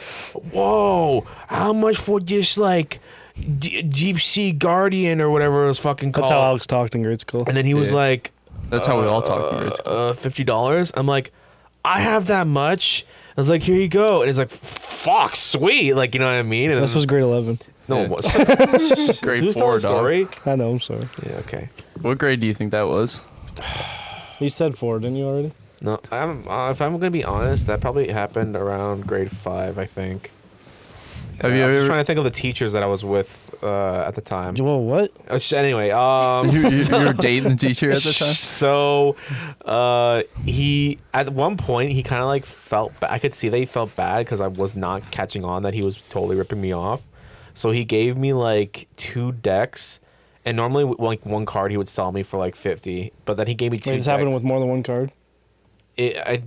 "Whoa, how much for this like deep sea guardian or whatever it was fucking called?" That's how Alex talked in grade school. And then he was Yeah. like, That's how we all talk in grade school. $50. I'm like, I have that much. I was like, here you go. And he's like, fuck, sweet. Like, you know what I mean? And This was grade 11. no, Yeah. it was Grade Who's 4, telling the story? I know, I'm sorry. Yeah, okay. What grade do you think that was? You said 4, didn't you already? No, if I'm gonna be honest, that probably happened around grade 5, I think. Have you I'm just ever? trying to think of the teachers that I was with at the time. Whoa, what? Anyway, you were dating the teacher at the time? So, he at one point he kind of like felt. I could see that he felt bad because I was not catching on that he was totally ripping me off. So he gave me like 2 decks, and normally like one card he would sell me for like 50, but then he gave me 2. Wait, this happened with more than one card? I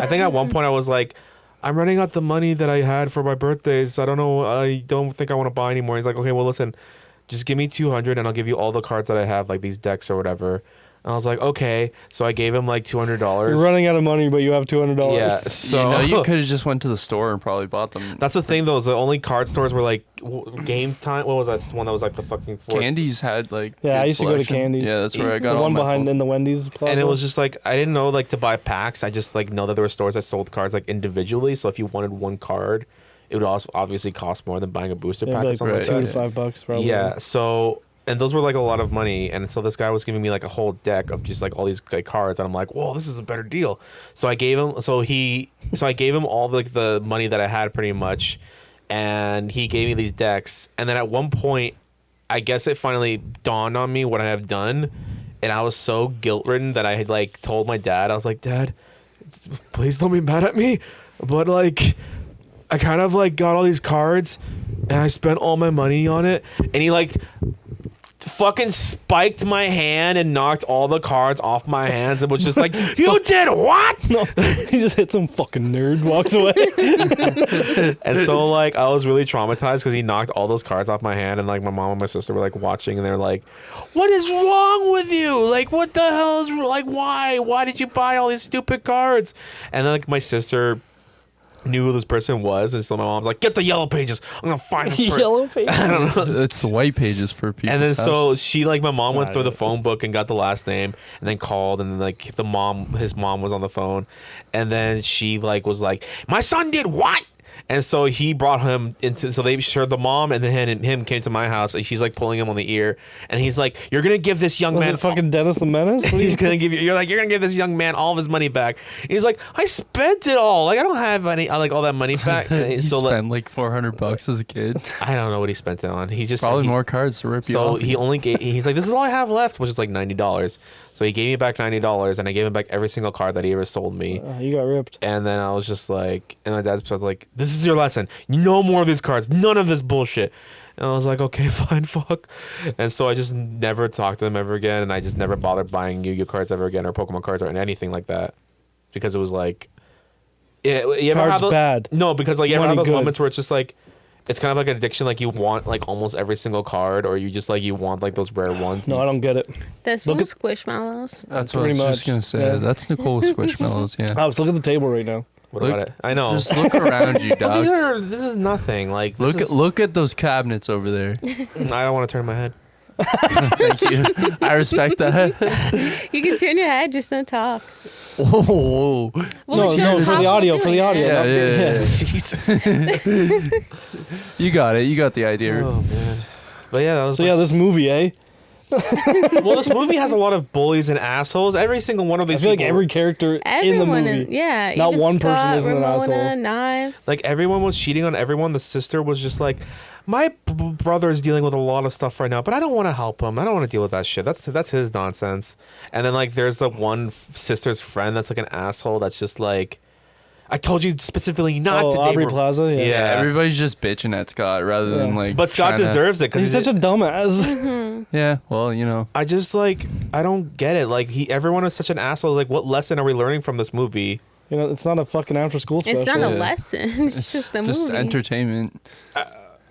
think at one point I was like, I'm running out the money that I had for my birthdays. I don't know. I don't think I want to buy anymore. He's like, okay, well, listen, just give me 200 and I'll give you all the cards that I have, like these decks or whatever. And I was like, okay. So I gave him like $200. You're running out of money, but you have $200. Yeah. So you could have just went to the store and probably bought them. that's the thing, though. Is the only card stores were like Game Time. What was that one that was like the fucking force? Candies had like. Yeah, I good used to go to selection. Candies. Yeah, that's where I got The all one my behind pul- in the Wendy's plaza. And it was just like I didn't know like to buy packs. I just like know that there were stores that sold cards like individually. So if you wanted one card, it would also obviously cost more than buying a booster yeah, pack or like something right, like $2 that. to $5 probably. Yeah. So and those were like a lot of money, and so this guy was giving me like a whole deck of just like all these like cards, and I'm like, whoa, this is a better deal. So I gave him. So I gave him all like the money that I had pretty much, and he gave me these decks. And then at one point, I guess it finally dawned on me what I have done, and I was so guilt ridden that I had like told my dad. I was like, Dad, please don't be mad at me, but like I kind of like got all these cards and I spent all my money on it. And he like fucking spiked my hand and knocked all the cards off my hands and was just like, "You did what?" No, he just hit some fucking nerd, walks away. And so like I was really traumatized because he knocked all those cards off my hand, and like my mom and my sister were like watching, and they're like, "What is wrong with you? Like, what the hell is like? Why did you buy all these stupid cards?" And then like my sister knew who this person was, and so my mom's like, "Get the yellow pages. I'm gonna find this person." Yellow face. It's the white pages for people. And then so she like my mom went through the phone book and got the last name, and then called, and then like his mom was on the phone, and then she like was like, "My son did what?" And so he brought him into, so they shared the mom, and then him came to my house, and she's like pulling him on the ear, and he's like, "You're gonna give this young Was man it fucking Dennis the Menace? What are he's you- gonna give you're gonna give this young man all of his money back." And he's like, "I spent it all. Like I don't have any like all that money back." And he so spent like $400 as a kid. I don't know what he spent it on. He's just Probably he- more cards to rip you So off. he only gave. He's like, "This is all I have left," which is like $90. So he gave me back $90, and I gave him back every single card that he ever sold me. You got ripped. And then I was just like, and my dad's like, "This is your lesson. No more of these cards. None of this bullshit." And I was like, "Okay, fine, fuck." And so I just never talked to him ever again, and I just never bothered buying Yu-Gi-Oh cards ever again, or Pokemon cards, or anything like that, because it was like, you ever Cards have those, bad. No, because like you ever Money have those good. moments where it's just like, it's kind of like an addiction. Like you want like almost every single card, or you just like you want like those rare ones. No, I don't get it. That's Look from at- Squishmallows. That's what I Pretty was just much, gonna say. yeah. That's Nicole Squishmallows. Yeah. Alex, look at the table right now. What Look- about it? I know. Just look around you, But dog. this is nothing. Like Look at those cabinets over there. I don't want to turn my head. Thank you. I respect that. You can turn your head, just don't talk. Whoa, whoa. Well, No, like, no, don't for talk the while audio, for doing the it. audio. Yeah, not- yeah. Jesus. You got it. You got the idea. Oh man. But yeah, that was So yeah, this movie, eh? well, this movie has a lot of bullies and assholes. Every single one of I these feel like people, every character in the Everyone, movie. yeah. Not even one person Scott, isn't an Ramona, asshole. Knives. like everyone was cheating on everyone. The sister was just like, "My brother is dealing with a lot of stuff right now, but I don't want to help him. I don't want to deal with that shit. That's his nonsense." And then like there's the one sister's friend that's like an asshole. That's just like, "I told you specifically not to date Aubrey Mar-" Plaza. Yeah. Yeah. Everybody's just bitching at Scott rather than Yeah. like. But Scott trying to- deserves it because He's such a dumbass. Yeah. Well, you know. I just like I don't get it. Like everyone is such an asshole. Like what lesson are we learning from this movie? You know, it's not a fucking after school special. It's not a Yeah. lesson. It's just a Just movie. entertainment.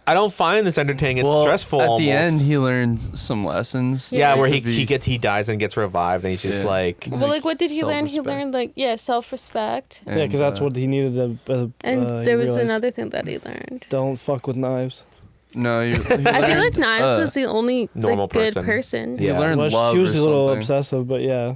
I don't find this entertaining. It's well, stressful. At almost. the end, he learns some lessons. Yeah, where To be- he dies and gets revived, and he's just Yeah. like, Well, like, what did he learn? He self-respect. learned, like, self-respect. Yeah, because that's what he needed to. And he there was realized. another thing that he learned. Don't fuck with knives. No, you. I feel like Knives was the only normal like, good person. person. He Yeah. learned Well, love. she was or a little something. obsessive, but yeah.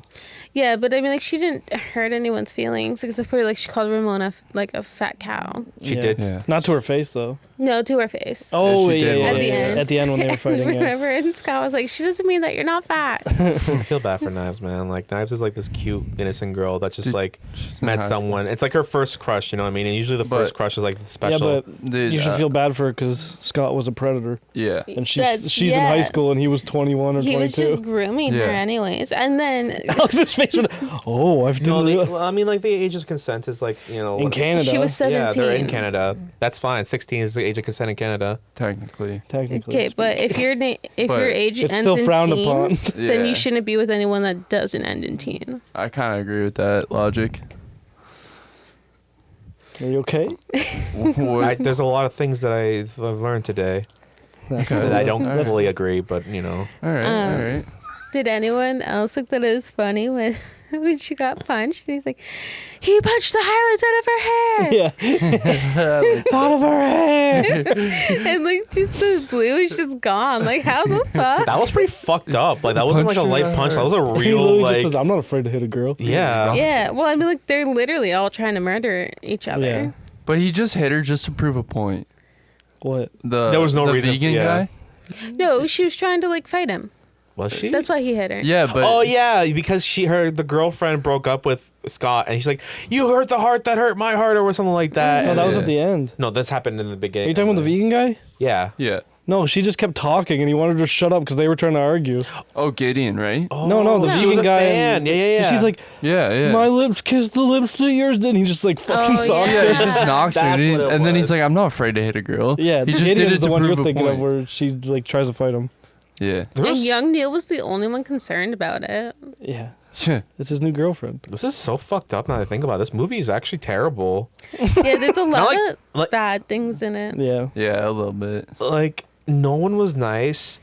Yeah, but I mean, like, she didn't hurt anyone's feelings except for like she called Ramona like a fat cow. she Yeah. did. Yeah. Not to her face though. No, to her face. Oh she yeah, did yeah, once. yeah, At the yeah. end. At the end when they were fighting. Yeah. Remember, and Scott was like, "She doesn't mean that you're not fat." I feel bad for Knives, man. Like Knives is like this cute, innocent girl that just Dude, like She's in met high school. someone. It's like her first crush, you know what I mean? And usually the But- first crush is like Yeah, special. but Dude, you should feel bad for her because Scott was a predator, Yeah. and That's- she's in high yeah. school and he was 21 or He was 22. just grooming Yeah. her, anyways. And then Alex's face went, oh, I've no, done well, I mean, like the age of consent is like in Canada. she was 17. Yeah, they're in Canada. That's fine. 16 is the age of consent in Canada. Technically. Technically. Okay, but if your if But your age it's ends still in frowned teen, upon. then Yeah. you shouldn't be with anyone that doesn't end in teen. I kind of agree with that logic. Are you okay? There's a lot of things that I've learned today That's Okay. that I don't That's- fully agree, but you know. All right. Um, all right. Did anyone else think that it was funny when when she got punched? And he's like, he punched the highlights out of her hair. Yeah. Out of her hair. And like just the blue is just gone. Like how the fuck? That was pretty fucked up. Like that wasn't like a Punched her light in the punch. That heart. was a He real literally like. just says, I'm not afraid to hit a girl. Yeah. Yeah, well, I mean, like they're literally all trying to murder each other. Yeah. But he just hit her just to prove a point. What? There was no the reason- vegan yeah. guy. No, she was trying to like fight him. Was she? That's why he hit her. Yeah, but Oh yeah, because the girlfriend broke up with Scott, and he's like, "You hurt the heart that hurt my heart," or something like that. No, And that was Yeah. at the end. no, this happened in the Are beginning. you talking about the vegan guy? Yeah. yeah. No, she just kept talking and he wanted her to shut up because they were trying to argue. Oh, Gideon, right? Oh, No, the she was a vegan guy. fan. Yeah, yeah, yeah. She's like, Yeah, yeah. my lips kiss the lips that yours did. And he just like fucking Oh, socks yeah. her. Yeah, he just knocks her, That's and, what it and then he's was. like, "I'm not afraid to hit a girl." Yeah, he just did Gideon's it the to one prove you're a thinking point. of where she like tries to fight him. Yeah. And young Neil was the only one concerned about it. Yeah. Yeah. It's his new girlfriend. This is so fucked up now that I think about it. This movie is actually terrible. Yeah, there's a lot of like- bad things in it. Yeah. Yeah, a little bit. Like, no one was nice.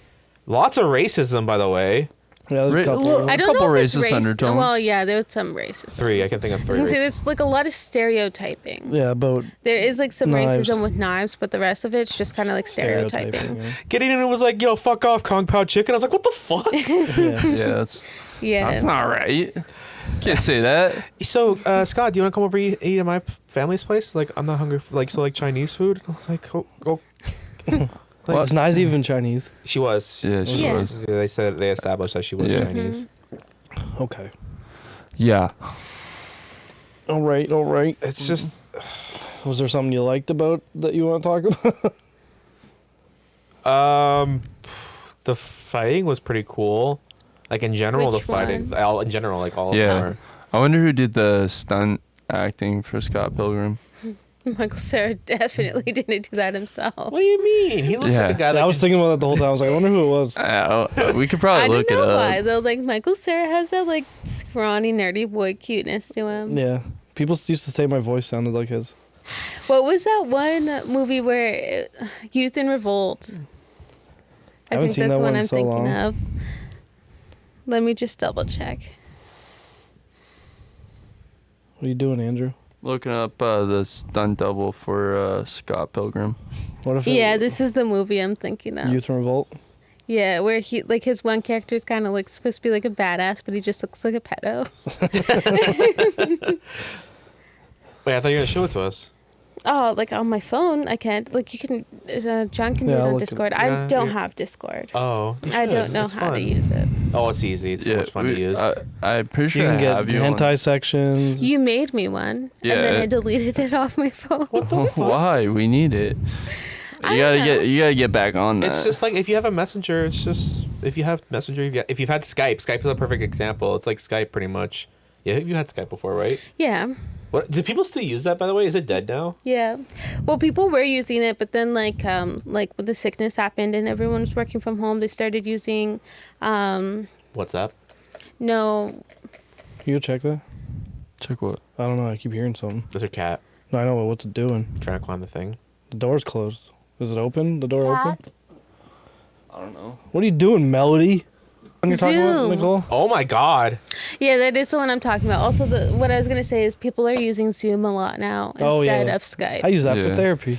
Lots of racism, by the way. Yeah, there's a couple. Well, I don't couple know if it's racist undertones. Well, yeah, there's some racism. 3. I can think of I was 3. gonna say races. there's like a lot of stereotyping. Yeah, about There is like some Knives. racism with knives, but the rest of it's just kind of like stereotyping. Yeah. Getting in and was like, yo, fuck off, Kung Pao chicken. I was like, what the fuck? Yeah. Yeah, that's Yeah. not right. Can't say that. So, Scott, do you want to come over eat at my family's place? Like, I'm not hungry for, like Chinese food. I was like, oh. Like, is Nice even Chinese? She was. Yeah, she Yeah. was. They said they established that she was Yeah. Chinese. Okay. Yeah. All right. All right. It's just Was there something you liked about that you want to talk about? the fighting was pretty cool. Like in general, Which the fighting, one? all in general, like all Yeah. of them. I wonder who did the stunt acting for Scott Pilgrim. Michael Cera definitely didn't do that himself. What do you mean? He looks Yeah. like a guy. I was thinking about that the whole time. I was like, I wonder who it was. We could probably I look don't it know up. why though. Like Michael Cera has that like scrawny nerdy boy cuteness to him. Yeah. People used to say my voice sounded like his. What was that one movie where Youth in Revolt? I haven't think seen that's that what one in I'm so thinking long. of. Let me just double check. What are you doing, Andrew? Looking up the stunt double for Scott Pilgrim. What if Yeah, this is the movie I'm thinking of. Youth in Revolt? Yeah, where he like his one character is kind of like supposed to be like a badass, but he just looks like a pedo. Wait, I thought you were gonna show it to us. Oh, like on my phone, I can't. Like you can, John can do Yeah, it I'll on look it- Discord. yeah, I don't you- have Discord. Oh, you I should. don't know It's how to fun. use it. Oh, it's easy. It's so much fun to use. I'm pretty sure You can I get have you on. hentai sections. You made me one, Yeah. and then I deleted it off my phone. What the fuck? Why? We need it. I You don't gotta know. get back on that. It's just like if you have a messenger, it's just if you have messenger, if you've had Skype, Skype is a perfect example. It's like Skype pretty much. Yeah, you had Skype before, right? Yeah, What do people still use that? By the way, is it dead now? yeah. Well, people were using it, but then like when the sickness happened and everyone was working from home, they started using, What's up? no, Can you check that? Check what? I don't know. I keep hearing something. There's her cat No, I know, but what's it doing? trying to climb the thing. The door's closed. Is it open? The door open? I don't know. What are you doing, Melody? When you're talking about Zoom. Nicole? Oh my god! yeah, that is the one I'm talking about. Also, what I was gonna say is people are using Zoom a lot now Oh, instead yeah. of Skype. I use that for Yeah. therapy.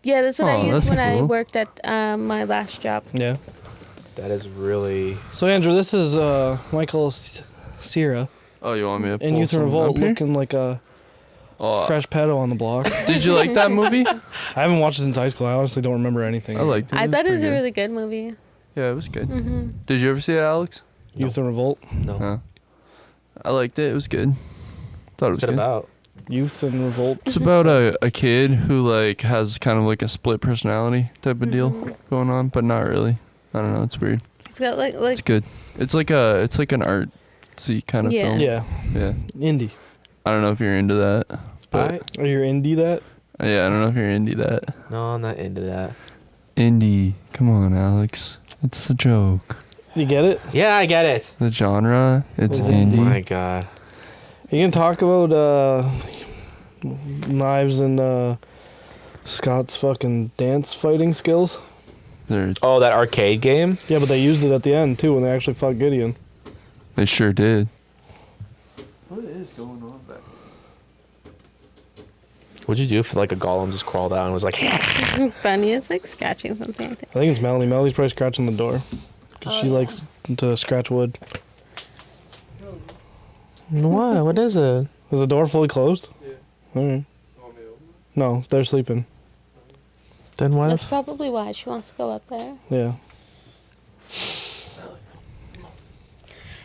Yeah, that's what I Oh, used that's when I cool. worked at my last job. Yeah. That is really. So, Andrew, this is Michael Cera Oh, you want me to pull in Youth in something Revolt up here? looking like a fresh pedo on the block. Did you like that movie? I haven't watched it since high school. I honestly don't remember anything. I liked it. I thought it was pretty a good. really good movie. Yeah, it was good. Hmm. Did you ever see it, Alex? Youth in Revolt. No. No. I liked it. It was good. Thought it was What's it good. about? Youth in Revolt. It's about a kid who like has kind of like a split personality type of deal going on, but not really. I don't know. It's weird. It's got like It's good. It's like an artsy kind of Yeah. film. Yeah. Yeah. Indie. I don't know if you're into that, but Are you indie that? yeah, I don't know if you're into that. No, I'm not into that. Indie. Come on, Alex. It's the joke. You get it? Yeah, I get it. The genre. It's Is it Oh indie. my god. You can talk about knives and Scott's fucking dance fighting skills. They're- Oh, that arcade game. Yeah, but they used it at the end too when they actually fought Gideon. They sure did. What is going on back? What'd you do if like a golem just crawled out and was like? Bunny is like scratching something. I think. I think it's Melanie. Melanie's probably scratching the door because Oh, she yeah. likes to scratch wood. What? What is it? Is the door fully closed? Yeah. All right. No, they're sleeping. Then why? That's probably why she wants to go up there. Yeah.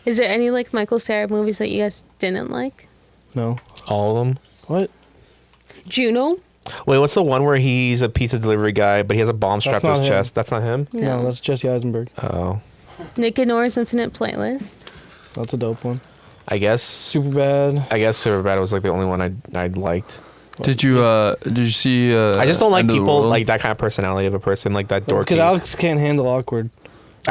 Is there any like Michael Cera movies that you guys didn't like? No. All of them. What? Juno? Wait, what's the one where he's a pizza delivery guy, but he has a bomb strapped to not his him. chest? That's not him. No, that's Jesse Eisenberg. Oh, Nick and Nora's Infinite Playlist. Oh. That's a dope one. I guess. Superbad. I guess Superbad was like the only one I liked. Did you see? I just don't like End of the people World? like that kind of personality of a person, like that dorky. Because Alex can't handle awkward.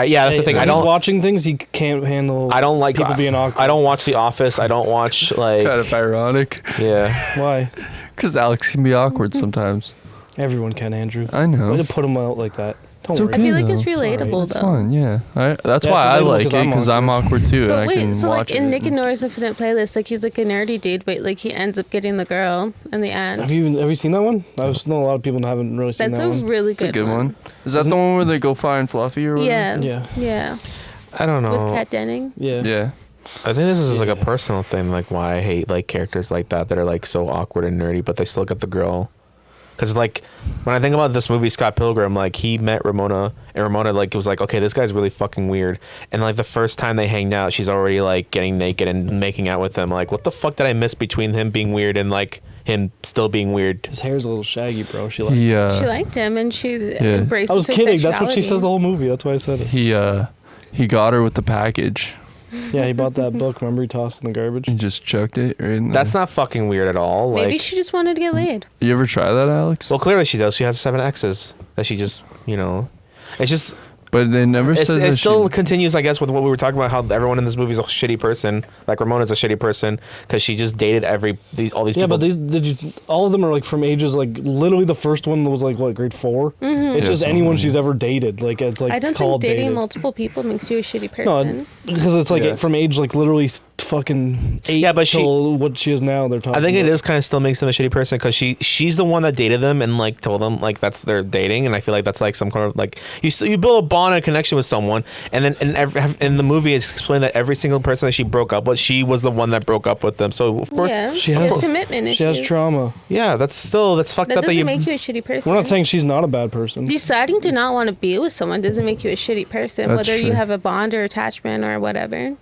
Yeah, that's the thing. When he's watching things, he can't handle. I don't like people being awkward. I don't watch The Office. I don't watch like. Kind of ironic. Yeah. Why? Because Alex can be awkward sometimes. Everyone can, Andrew. I know. Way to put him out like that. Don't It's worry. I feel like it's though. relatable It's though. fun, yeah. That's Yeah, why it's I relatable like 'cause it, I'm because I'm awkward too, and But I wait, can so watch like in it. Nick and Nora's Infinite Playlist, like he's like a nerdy dude, but like he ends up getting the girl in the end. Have you seen that one? I know a lot of people haven't really seen That's that a one. really It's a good, good one. Is that the one where they go find Fluffy or whatever? Yeah. Yeah. Yeah. I don't know. With Kat Denning. Yeah. Yeah. I think this is like a personal thing, like why I hate like characters like that are like so awkward and nerdy, but they still get the girl. Because like when I think about this movie, Scott Pilgrim, like he met Ramona, and Ramona like was like, okay, this guy's really fucking weird. And like the first time they hanged out, she's already like getting naked and making out with him. Like, what the fuck did I miss between him being weird and like him still being weird? His hair's a little shaggy, bro. She liked. She liked him and she embraced I was his kidding. That's what she sexuality. says the whole movie. That's why I said it. He got her with the package. Yeah, he bought that book. Remember, he tossed in the garbage. He just chucked it right in That's not fucking weird at all. Maybe Like, she just wanted to get laid. You ever try that, Alex? well, clearly she does. She has 7 exes that she just, it's just. But they never said It that still she... continues, I guess, with what we were talking about. How everyone in this movie is a shitty person. Like Ramona's a shitty person because she just dated all these Yeah, people. but did you? All of them are like from ages like literally the first one was like what, grade 4. It's Yeah, just something anyone like she's ever dated. Like it's like I don't think called dating dated. multiple people makes you a shitty person. No, because it's like Yeah. from age like literally fucking 8 Yeah, but till what she is now. They're talking. I think it about. is kind of still makes them a shitty person because she's the one that dated them and like told them like that's their dating, and I feel like that's like some kind of like you build a bond and a connection with someone, and then in the movie it's explained that every single person that she broke up with, she was the one that broke up with them. So of course, yeah, she she has- has commitment She has issues. trauma. yeah, that's fucked That up. doesn't make you a shitty person. We're not saying she's not a bad person. Deciding to not want to be with someone doesn't make you a shitty person, That's whether you true. have a bond or attachment or whatever.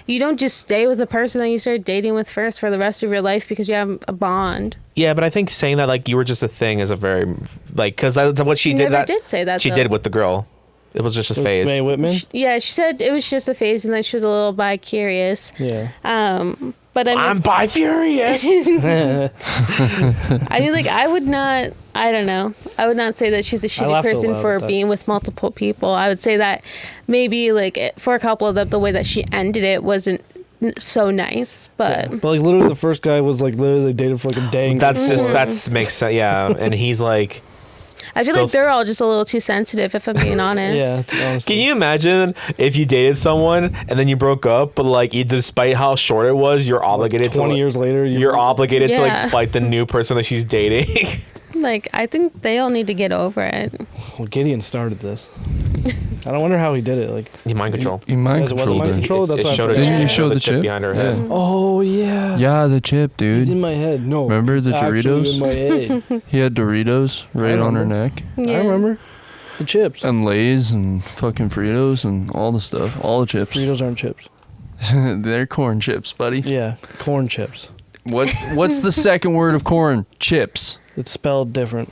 You don't just stay with the person that you started dating with first for the rest of your life because you have a bond. Yeah, but I think saying that like you were just a thing is a very like because that's what she She did. never That did say that. she though. did with the girl. It was just a phase. Mae Whitman. Yeah, she said it was just a phase and then she was a little bi-curious. Yeah. But I mean, I'm bi-furious. I mean, like, I would not, I don't know. I would not say that she's a shitty laughed out person loud for at that. being with multiple people. I would say that maybe, like, for a couple of them, the way that she ended it wasn't so nice. But But like literally the first guy was like literally they dated for like a day. and That's just before. that's makes sense. Yeah, and he's like. I feel Still- like they're all just a little too sensitive, if I'm being honest. Yeah. Honestly. Can you imagine if you dated someone and then you broke up, but like despite how short it was, you're obligated Like 20 to year later, you're obligated to Yeah. like fight the new person that she's dating. Like, I think they all need to get over it. Well, Gideon started this. I don't wonder how he did it. Like, You mind control. You mind Guys, it wasn't controlled mind her. control? That's It what I showed forgot. a Didn't you chip- show the chip chip? behind her Yeah. head? oh yeah. Yeah, the chip, He's dude. in my head. No. Remember the it's actually Doritos? in my head. He had Doritos right on her remember. neck. Yeah. I remember. The chips. And Lay's and fucking Fritos and all the stuff. All the chips. Fritos aren't chips. They're corn chips, buddy. Yeah, corn chips. What's the second word of corn? Chips. It's spelled different.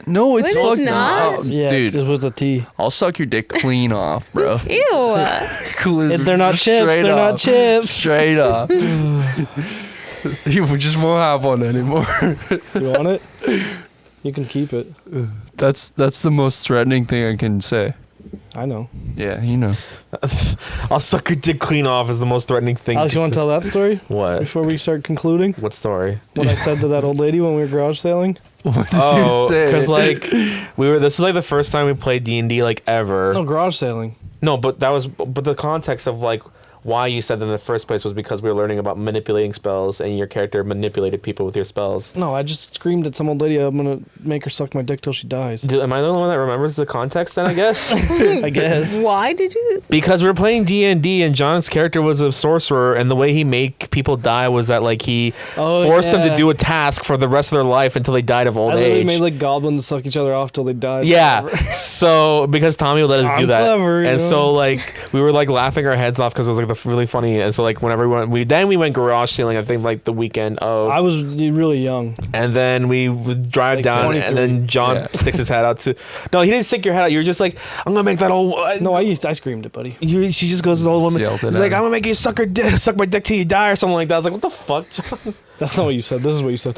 No, it's What, it's fucking not? oh, Yeah, dude. it was a T. I'll suck your dick clean off, bro. Ew. They're not chips. Straight They're not off. chips. Straight up. You just won't have one anymore. You want it? You can keep it. That's the most threatening thing I can say. I know. Yeah, you know. I'll suck your dick clean off is the most threatening thing. Alex, you want to tell that story What? before we start concluding? What story? What I said to that old lady when we were garage sailing? What did Oh, you say? because like this was like the first time we played D&D like ever. No, garage sailing. No, but the context of like why you said that in the first place was because we were learning about manipulating spells and your character manipulated people with your spells. No, I just screamed at some old lady, I'm going to make her suck my dick till she dies. Am I the only one that remembers the context then, I guess? I guess. Why did you? Because we were playing D&D and John's character was a sorcerer, and the way he made people die was that like he forced them to do a task for the rest of their life until they died of old I literally age. made like goblins suck each other off till they died. Yeah. So because Tommy would let us do I'm that, clever, you and know? so like we were like laughing our heads off because it was like really funny. And so like whenever we went garage sailing, I think like the weekend of, I was really young. and then we would drive Like down, 23. and then John Yeah. sticks his head out to. No, he didn't stick your head out. You were just like, I'm gonna make that old. No, I screamed it, buddy. She just goes to the old woman. Yelled it He's like, at I'm her. gonna make you suck my dick till you die or something like that. I was like, what the fuck, John? That's not what you said. This is what you said.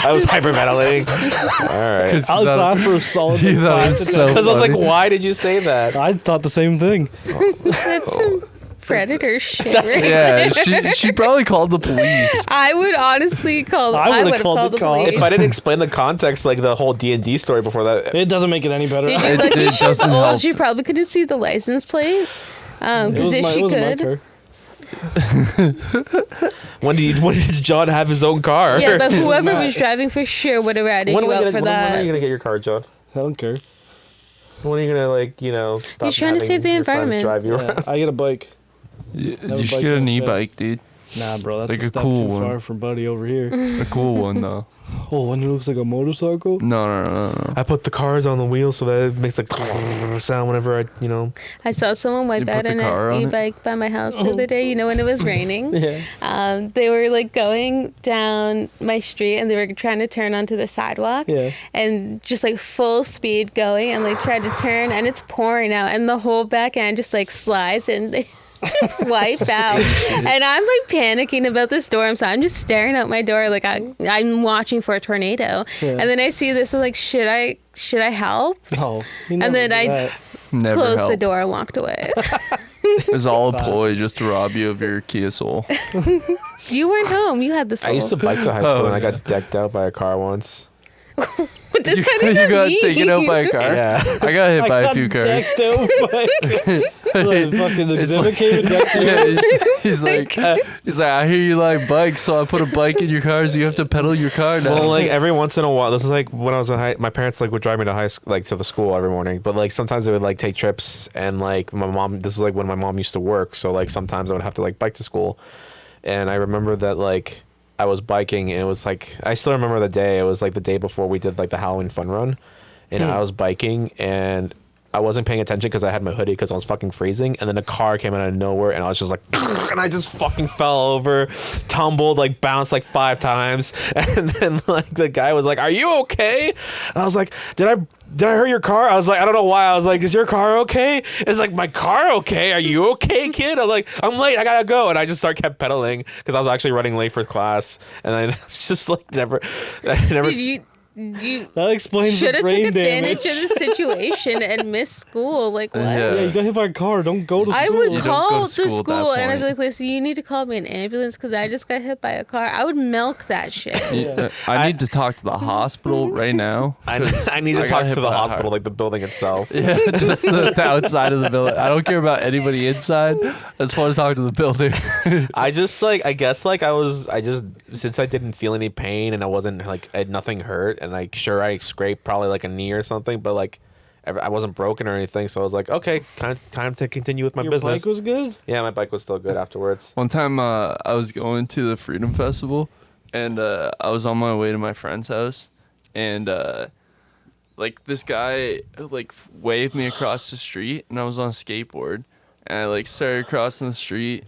I was hyperventilating. All right. Because I was glad for a solid. He thought it 5 was to so 10. Because I was like, funny. why did you say that? I thought the same thing. That's some predator shit. Right? Yeah, she probably called the police. I would honestly call. I I would've would have called called the the cops. police. If I didn't explain the context, like the whole D&D story before that, It doesn't make it any better. Dude, It you're lucky it she's doesn't old. help. She probably couldn't see the license plate. Because if she wasn't my could, car. when did John have his own car? yeah, but whoever was driving for sure would have ratted when you are out for when are that. you gonna get your car, John? I don't care. When are you gonna stop He's trying to having save the your friends environment. drive you Yeah, around? I get a bike. You Never should bike get an that shit. e-bike, dude. Nah, bro, that's Like a a step cool too one. far for buddy over here. A cool one though. Oh, one that looks like a motorcycle. No. I put the cars on the wheel so that it makes like sound whenever I saw someone wipe You out put the car an on it? e-bike by my house the other day. You know when it was raining. Yeah. They were like going down my street and they were trying to turn onto the sidewalk. Yeah. And just like full speed going and like tried to turn and it's pouring out and the whole back end just like slides and they just wipe out. And I'm like panicking about the storm, so I'm just staring out my door like I'm watching for a tornado. Yeah. And then I see this and like should I help? No. And then I Never closed help. the door and walked away. It was all a ploy just to rob you of your Kia Soul. You weren't home. You had the soul. I used to bike to high school Oh, and I yeah. got decked out by a car once. What does that You even got mean? taken out by a car? Yeah. I got hit by a few cars. The fucking It's exhibit like- came and decked you. Yeah, he's like, I hear you like bikes, so I put a bike in your car, so you have to pedal your car now. Well, like every once in a while, this is like when I was in my parents like would drive me to high school, like to the school every morning. But like sometimes they would like take trips, and like my mom. This was like when my mom used to work, so like sometimes I would have to like bike to school. And I remember that like I was biking, and it was like I still remember the day. It was like the day before we did like the Halloween fun run, and I was biking and I wasn't paying attention because I had my hoodie because I was fucking freezing, and then a car came out of nowhere, and I was just like, and I just fucking fell over, tumbled, like bounced like 5 times, and then like the guy was like, "Are you okay?" And I was like, "Did I hurt your car?" I was like, I don't know why. I was like, "Is your car okay?" It's like, "My car okay? Are you okay, kid?" I'm like, "I'm late. I gotta go," and I just kept pedaling because I was actually running late for class, and then it's just like never. Dude, you That explains should the have took brain advantage damage. of the situation and missed school. Like what? Yeah. Yeah, you got hit by a car. Don't go to I school. would You don't call go the to school at that school and I'd be point. like, "Listen, you need to call me an ambulance because I just got hit by a car." I would milk that shit. I need to talk to the hospital right now. I 'cause need to got talk hit to the by a hospital, car. like the building itself. Yeah, just the outside of the building. I don't care about anybody inside. I just want to talk to the building. I just I guess like since I didn't feel any pain and I wasn't like nothing hurt, and like sure I scraped probably like a knee or something, but like I wasn't broken or anything, so I was like, okay, time to continue with my Your business. bike was good. Yeah, my bike was still good afterwards. One time I was going to the Freedom Festival, and I was on my way to my friend's house, and like this guy like waved me across the street, and I was on a skateboard, and I like started crossing the street,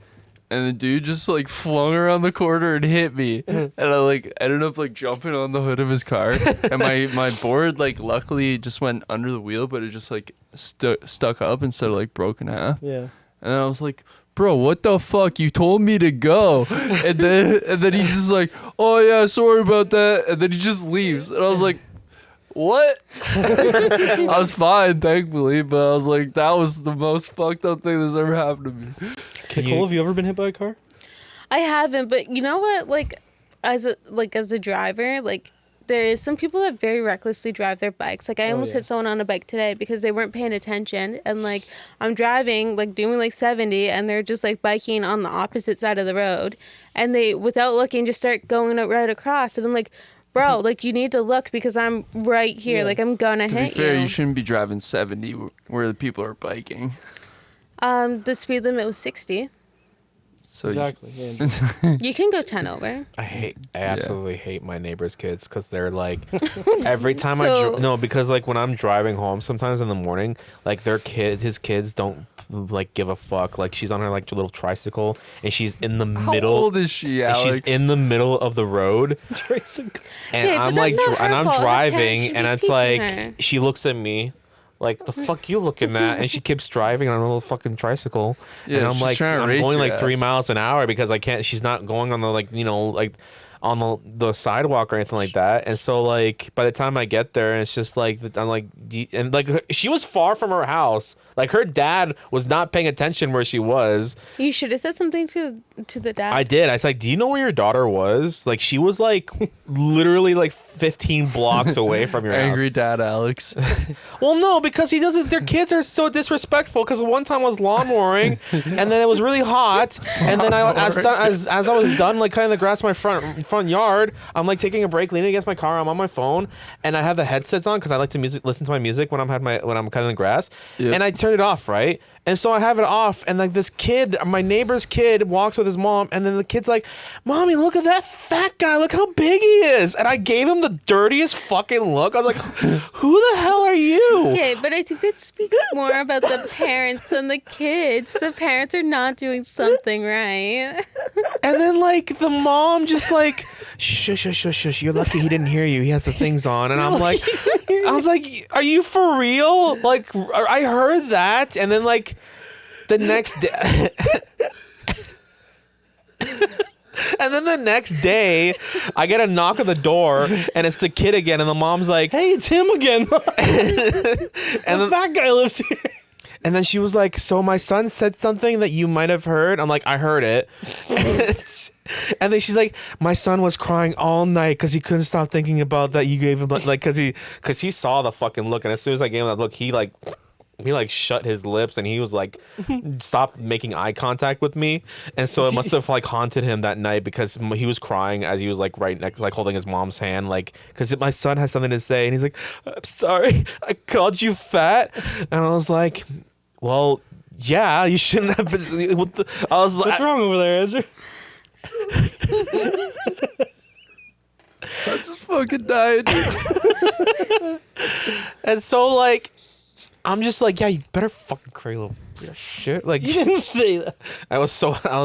and the dude just like flung around the corner and hit me, and I like ended up like jumping on the hood of his car, and my board like luckily just went under the wheel, but it just like stuck up instead of like broke in half. Yeah. And then I was like, "Bro, what the fuck? You told me to go." And then he's just like, "Oh yeah, sorry about that." And then he just leaves. And I was like, "What?" I was fine, thankfully, but I was like, that was the most fucked up thing that's ever happened to me. Nicole, have you ever been hit by a car? I haven't, but you know what? Like, as a driver, like there is some people that very recklessly drive their bikes. Like I almost yeah. hit someone on a bike today because they weren't paying attention, and like I'm driving, like doing like 70, and they're just like biking on the opposite side of the road, and they without looking just start going right across, and I'm like, bro, like you need to look because I'm right here, Yeah. like I'm gonna To be hit fair, you. you shouldn't be driving 70 where the people are biking. The speed limit was 60. So Exactly. Yeah. You can go 10 over. I absolutely hate my neighbors' kids because they're like every time So- because like when I'm driving home sometimes in the morning, like his kids don't like give a fuck. Like she's on her like little tricycle and she's in the how middle. old is she, And Alex? she's in the middle of the road, and Yeah, but I'm that's like, not her and I'm fault. Her driving, parents should and be it's teaching like her. she looks at me, like the fuck you looking at, and she keeps driving on a little fucking tricycle, Yeah, and I'm she's like, trying to I'm race going your like 3 ass. miles an hour because I can't. She's not going on the like on the sidewalk or anything like that. And so like by the time I get there, and it's just like I'm like, and like she was far from her house. Like her dad was not paying attention where she was. You should have said something to the dad. I did. I was like, do you know where your daughter was? Like she was like literally like 15 blocks away from your Angry house. dad Alex. Well, no, because he doesn't. Their kids are so disrespectful. Because one time I was lawnmowing, and then it was really hot, and then as I was done like cutting the grass in my front yard, I'm like taking a break, leaning against my car. I'm on my phone, and I have the headsets on because I like to listen to my music when I'm cutting the grass, Yep. and I turn it off, right? And so I have it off, and like this kid, my neighbor's kid, walks with his mom, and then the kid's like, "Mommy, look at that fat guy! Look how big he is!" And I gave him the dirtiest fucking look. I was like, "Who the hell are you?" Okay, but I think that speaks more about the parents than the kids. The parents are not doing something right. And then like the mom just like, "Shush, shush, shush, shush! You're lucky he didn't hear you. He has the things on." And I'm like, I was like, "Are you for real?" Like I heard that, and then like the next day. And then the next day, I get a knock on the door, and it's the kid again, and the mom's like, Hey, it's him again. and The fat guy lives here. and then she was like, "So my son said something that you might have heard." I'm like, "I heard it." And then she's like, "My son was crying all night because he couldn't stop thinking about that you gave him, like, because he saw the fucking look, and as soon as I gave him that look, he shut his lips, and he was like, stopped making eye contact with me, and so it must have like haunted him that night because he was crying as he was like right next, like holding his mom's hand, like because my son has something to say, and he's like, "I'm sorry, I called you fat," and I was like, "Well, yeah, you shouldn't have been." I was What's like, wrong over there, Andrew? I just fucking died. and so like, I'm just like, "Yeah, you better fucking cry, little piece of shit." Like, You didn't say that. I was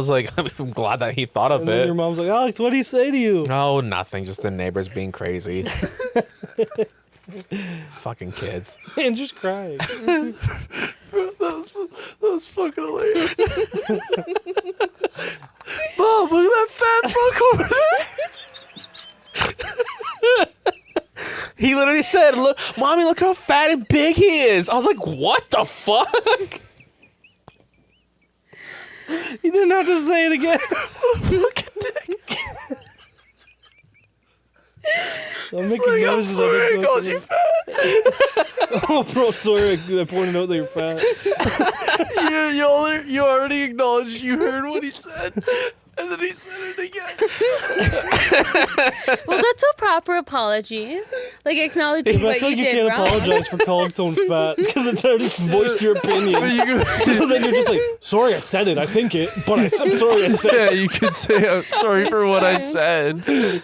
like, I'm glad that he thought of And then it. your mom's like, Alex, what did he say to you? No, nothing. Just the neighbors being crazy. Fucking kids. And just crying. That was fucking hilarious. Mom, look at that fat fuck over there. He literally said, "Look, Mommy, look how fat and big he is." I was like, "What the fuck?" You didn't have to say it again. Fucking dick. I'm making I'm noises. sorry I called you fat. Oh, bro, sorry. I pointed out that you're fat. You already acknowledged you heard what he said. And then he said it again. Well, that's a proper apology. Like acknowledging But I what feel you like you did can't wrong. apologize for calling someone fat because it's already voiced your But opinion. you So then you're just like, sorry, I said it. I think it, but I'm sorry I said it. yeah, you could say I'm sorry for what I said. That's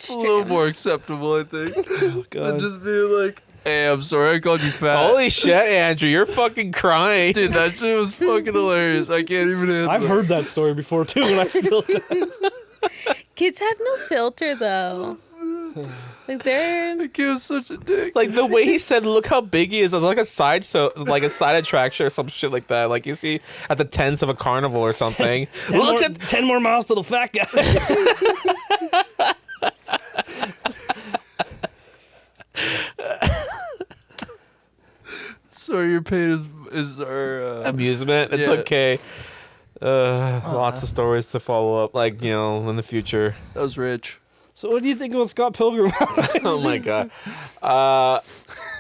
It's a little true. more acceptable, I think, than God. just being like, "Hey, I'm sorry I called you fat." Holy shit, Andrew, you're fucking crying. Dude, that shit was fucking hilarious. I can't even handle I've it. heard that story before too, and I still don't. Kids have no filter though. Like they're The kid was such a dick. Like the way he said, "Look how big he is." It was like a side attraction or some shit like that. Like you see at the tents of a carnival or something. Look at 10 more miles to the fat guy. Sorry, your pain is our. amusement. It's Yeah. okay. Lots of stories to follow up, like, in the future. That was rich. So what do you think about Scott Pilgrim? Oh my god.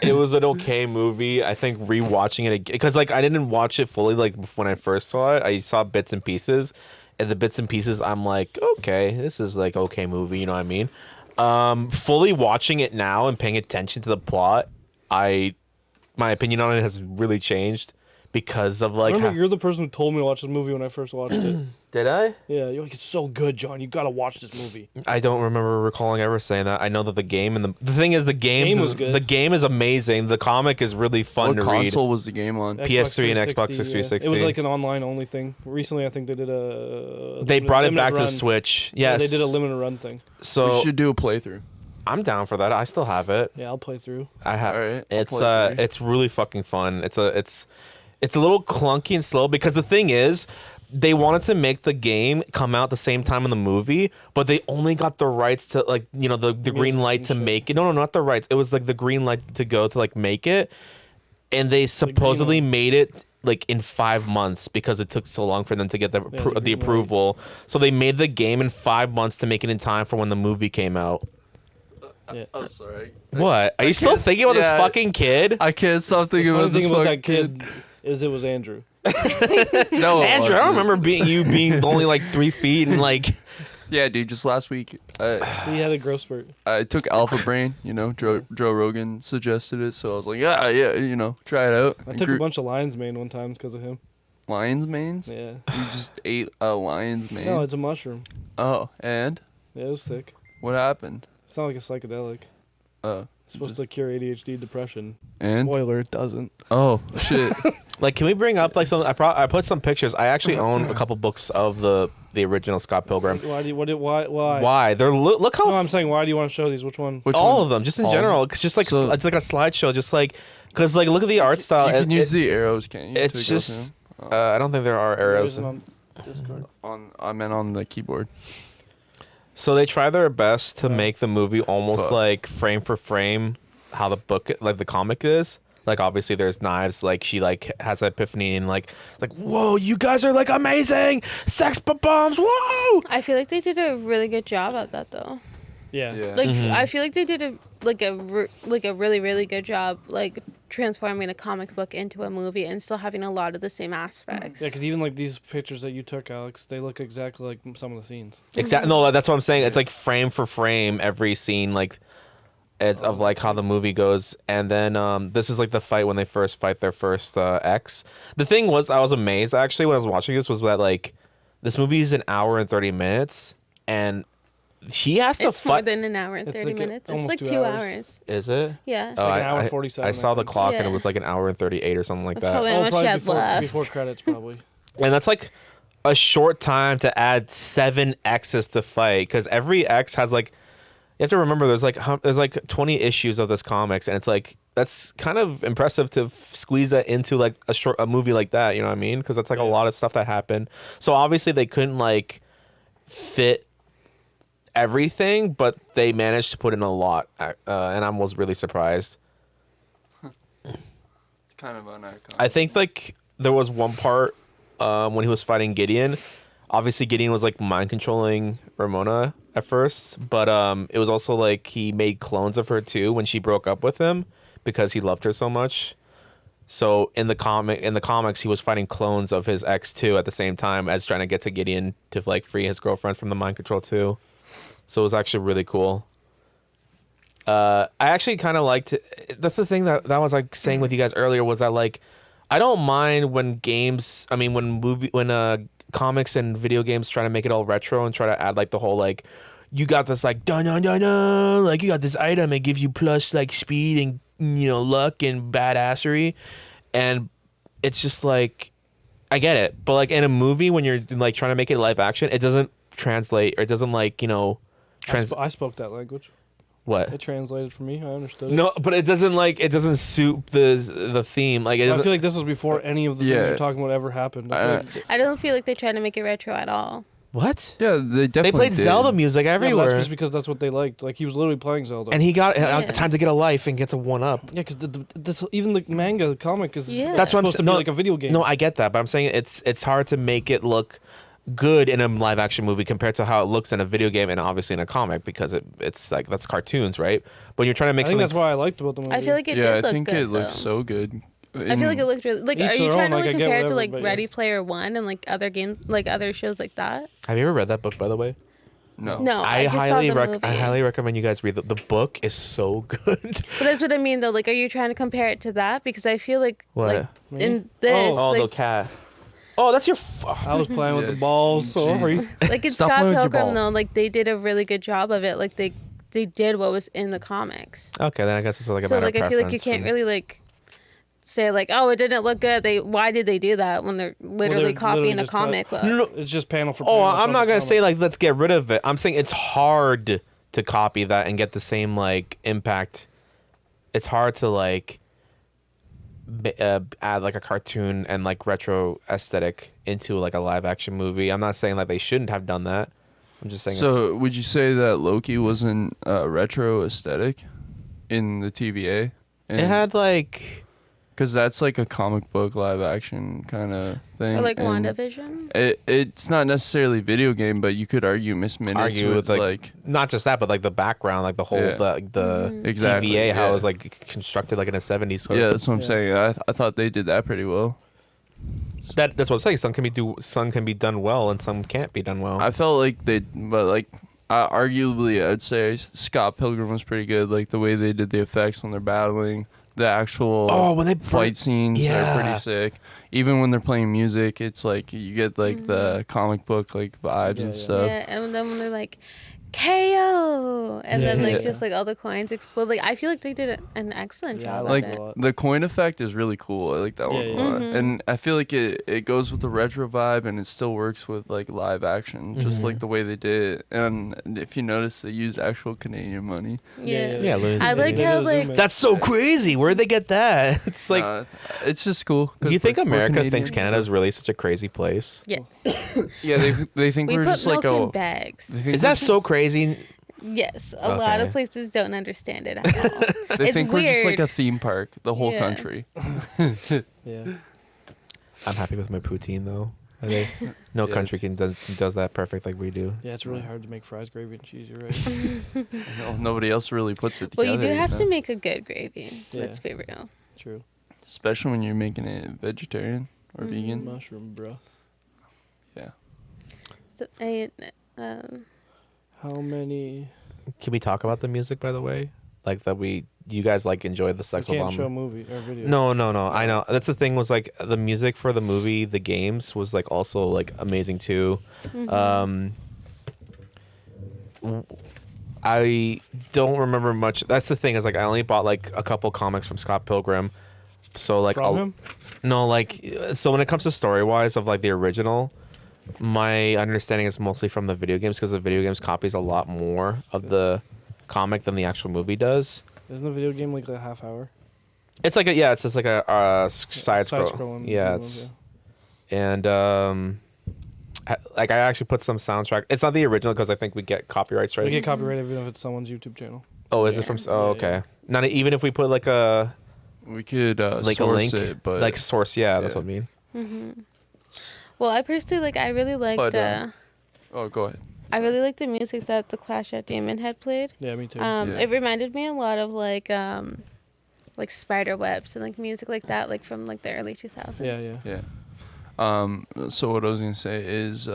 It was an okay movie. I think rewatching it again, because like I didn't watch it fully like when I first saw it. I saw bits and pieces, and the bits and pieces I'm like, okay, this is like okay movie. You know what I mean? Fully watching it now and paying attention to the plot, my opinion on it has really changed because of like. Remember, you're the person who told me to watch this movie when I first watched it. Did I? Yeah, you're like, it's so good, John. You gotta watch this movie. I don't remember recalling ever saying that. I know that the game and the thing is the Game was good. The game is amazing. The comic is really fun What to console was the game on? PS3 and Xbox 360, 360. It was like an online only thing. Recently, I think they did a. They brought it back limited to run. Switch. Yeah, Yes. they did a limited run thing. So We should do a playthrough. I'm down for that. I still have it. Yeah, I'll play through. I have. All right, I'll play through. It's really fucking fun. It's a little clunky and slow because the thing is, they wanted to make the game come out the same time in the movie, but they only got the rights to like, you know, the green light to make it. No, not the rights. It was like the green light to go to like make it. And they supposedly made it like in 5 months because it took so long for them to get the approval. So they made the game in 5 months to make it in time for when the movie came out. Yeah. I'm sorry. What? Are you still thinking about this fucking kid? I can't stop thinking about this fucking that kid. Is it was Andrew. No, Andrew, I don't remember being only like 3 feet and like. Yeah, dude. Just last week, He had a growth spurt. I took Alpha Brain. You know, Joe Rogan suggested it, so I was like, yeah, you know, try it out. I took a bunch of lion's mane one time because of him. Lion's manes. Yeah. You just ate a lion's mane. No, it's a mushroom. Oh, and Yeah, it was sick. what happened? It's not like a psychedelic. Oh, It's supposed to cure ADHD, depression. and Spoiler, it doesn't. oh shit. Like, can we bring up like some? I put some pictures. I actually own a couple books of the original Scott Pilgrim. Why? Why? They're look how No, I'm saying, why do you want to show these? Which one? Which all one? of them, just in All of general. them? It's just like So- it's like a slideshow, just like because like look at the art style. You can It- use the arrows, can't you? It's to go just. through? I don't think there are arrows. I meant on the keyboard. So they try their best to make the movie almost Fuck. like frame for frame how the book, like the comic is. Like obviously there's knives. Like she like has an epiphany and like whoa, you guys are like amazing, sex bombs, whoa. I feel like they did a really good job at that though. Yeah. Yeah. Like Mhm. I feel like they did a really really good job like transforming a comic book into a movie and still having a lot of the same aspects. Yeah, because even like these pictures that you took, Alex, they look exactly like some of the scenes. Exactly. No, that's what I'm saying. It's like frame for frame every scene, like it's of like how the movie goes. And then this is like the fight when they first fight their first ex. The thing was, I was amazed actually when I was watching this was that like this movie is an hour and 30 minutes, and he has to It's more fight. than an hour and It's 30 like minutes. It's almost like 2 2 hours. hours. Is it? Yeah. Oh, like an hour 47, I saw the I think. clock and it Yeah. was like an hour and 38 or something like That's that. probably how much probably you had left. before credits, probably. And that's like a short time to add 7 X's to fight, because every X has like, you have to remember there's like 20 issues of this comics, and it's like that's kind of impressive to squeeze that into like a movie like that, you know what I mean? Because that's like a lot of stuff that happened. So obviously they couldn't like fit everything, but they managed to put in a lot, and I was really surprised. It's kind of an icon. I think like there was one part when he was fighting Gideon. Obviously, Gideon was like mind controlling Ramona at first, but it was also like he made clones of her too when she broke up with him because he loved her so much. So in the comics, he was fighting clones of his ex too at the same time as trying to get to Gideon to like free his girlfriend from the mind control too. So it was actually really cool. I actually kind of liked it. That's the thing that I was like saying with you guys earlier was that like I don't mind when comics and video games try to make it all retro and try to add like the whole like you got this like dun dun dun dun, like you got this item and gives you plus like speed and luck and badassery, and it's just like I get it, but like in a movie when you're like trying to make it live action, it doesn't translate, or it doesn't like I spoke that language. what It translated for me. I understood it. no, but it doesn't suit the theme. Like it I doesn't, feel like this was before any of the things you're talking about ever happened. I feel like, I don't feel like they tried to make it retro at all. what Yeah, they definitely they played did. Zelda music yeah, but everywhere, that's just because that's what they liked. Like he was literally playing Zelda. and he got Yeah. time to get a life and gets a 1-up. yeah, because this even the manga, the comic is Yeah. That's what I'm supposed to saying. be No, like a video game. No, I get that, but I'm saying it's hard to make it look good in a live action movie compared to how it looks in a video game and obviously in a comic, because it's like that's cartoons, right? But you're trying to make I think something. that's what I liked about the movie. I feel like it Yeah, did I look think good, it looked though. so good. I feel like it looked really like. Each Are you their trying own, to like, I like get compare it to whatever, like but yeah. Ready Player One and like other games, like other shows like that? Have you ever read that book, by the way? No. No, I I just highly saw the movie. I highly recommend you guys read the book. Is so good. But that's what I mean, though. Like, are you trying to compare it to that? Because I feel like, What? like Me? in this, Oh, the like, cat. Oh, that's your. I was playing with Yeah. the balls. Sorry. Jeez. like in Stop Scott playing with your Pilgrim, balls. though, like they did a really good job of it. Like they did what was in the comics. Okay, then I guess it's like a So matter like of I feel like you preference can't for- really like say like, oh, it didn't look good. Why did they do that when they're literally they're copying literally a just comic book? No, It's just panel for Oh, panel. I'm from not the gonna comic. say like let's get rid of it. I'm saying it's hard to copy that and get the same like impact. It's hard to like add like a cartoon and like retro aesthetic into like a live action movie. I'm not saying like they shouldn't have done that. I'm just saying. So would you say that Loki wasn't retro aesthetic in the TVA? It had like. Because that's like a comic book live action kind of thing. Or like and WandaVision. It's not necessarily video game, but you could argue Miss Minutes with like not just that, but like the background, like the whole the Exactly, TVA, how yeah. it was like constructed like in a 70s. Sort yeah, of. that's what I'm saying. I thought they did that pretty well. That's what I'm saying. Some can be done well, and some can't be done well. I felt like arguably, I'd say Scott Pilgrim was pretty good. Like the way they did the effects when they're battling, the actual when they fight scenes are pretty sick. Even when they're playing music, it's like you get like the comic book like vibes and stuff. Yeah, and then when they're like KO, and then like Yeah. just like all the coins explode. Like I feel like they did an excellent Yeah, I job. like of it it. a lot. The coin effect is really cool. I like that Yeah, one yeah. a lot. Mhm. And I feel like it goes with the retro vibe and it still works with like live action, just like the way they did it. And if you notice, they use actual Canadian money. Yeah. Yeah, Louis- I like They how did a zoom like in. That's so crazy. Where'd they get that? It's like. It's just cool. 'cause Do you think we're America Canadian, thinks Canada is so- really such a crazy place? yes, Yeah, they think we we're put just milk like in a. bags. They think Is that so crazy? Yes, a lot of Okay. places don't understand it at all. They It's think we're just like weird. a theme park, the whole Yeah. country. Yeah. I'm happy with my poutine though. No Yeah, country does that perfect like we do. Yeah, it's really hard to make fries, gravy, and cheese. You're right. No, nobody else really puts it Well, together. you do have know? to make a good gravy. Yeah. Let's be real. True. Especially when you're making it vegetarian or vegan. Mushroom, bro. Yeah. So, How many? Can we talk about the music by the way? Like that you guys like enjoy the You Sex can't Bomb? show movie or video. No. I know. That's the thing was like the music for the movie, the games was like also like amazing too. I don't remember much. That's the thing is like I only bought like a couple comics from Scott Pilgrim. So like From him? No, like so when it comes to story wise of like the original, my understanding is mostly from the video games because the video games copies a lot more of the comic than the actual movie does. Isn't the video game like a half hour? It's like it's just like a side scroll. Side-scrolling Yeah, game, it's and like I actually put some soundtrack. It's not the original because I think we get copyright We strikes. get copyrighted even if it's someone's YouTube channel. Oh, is it Yeah. from? Yeah, Oh, okay. yeah. Not even if we put like a We could like a source link, it, but like source. Yeah, that's yeah. what I mean. well, I personally like. I really liked. But, oh, go ahead. I really liked the music that the Clash at Demon had played. Yeah, me too. Yeah. It reminded me a lot of like spider webs and like music like that, like from like the early 2000s. yeah. Yeah. So what I was gonna say is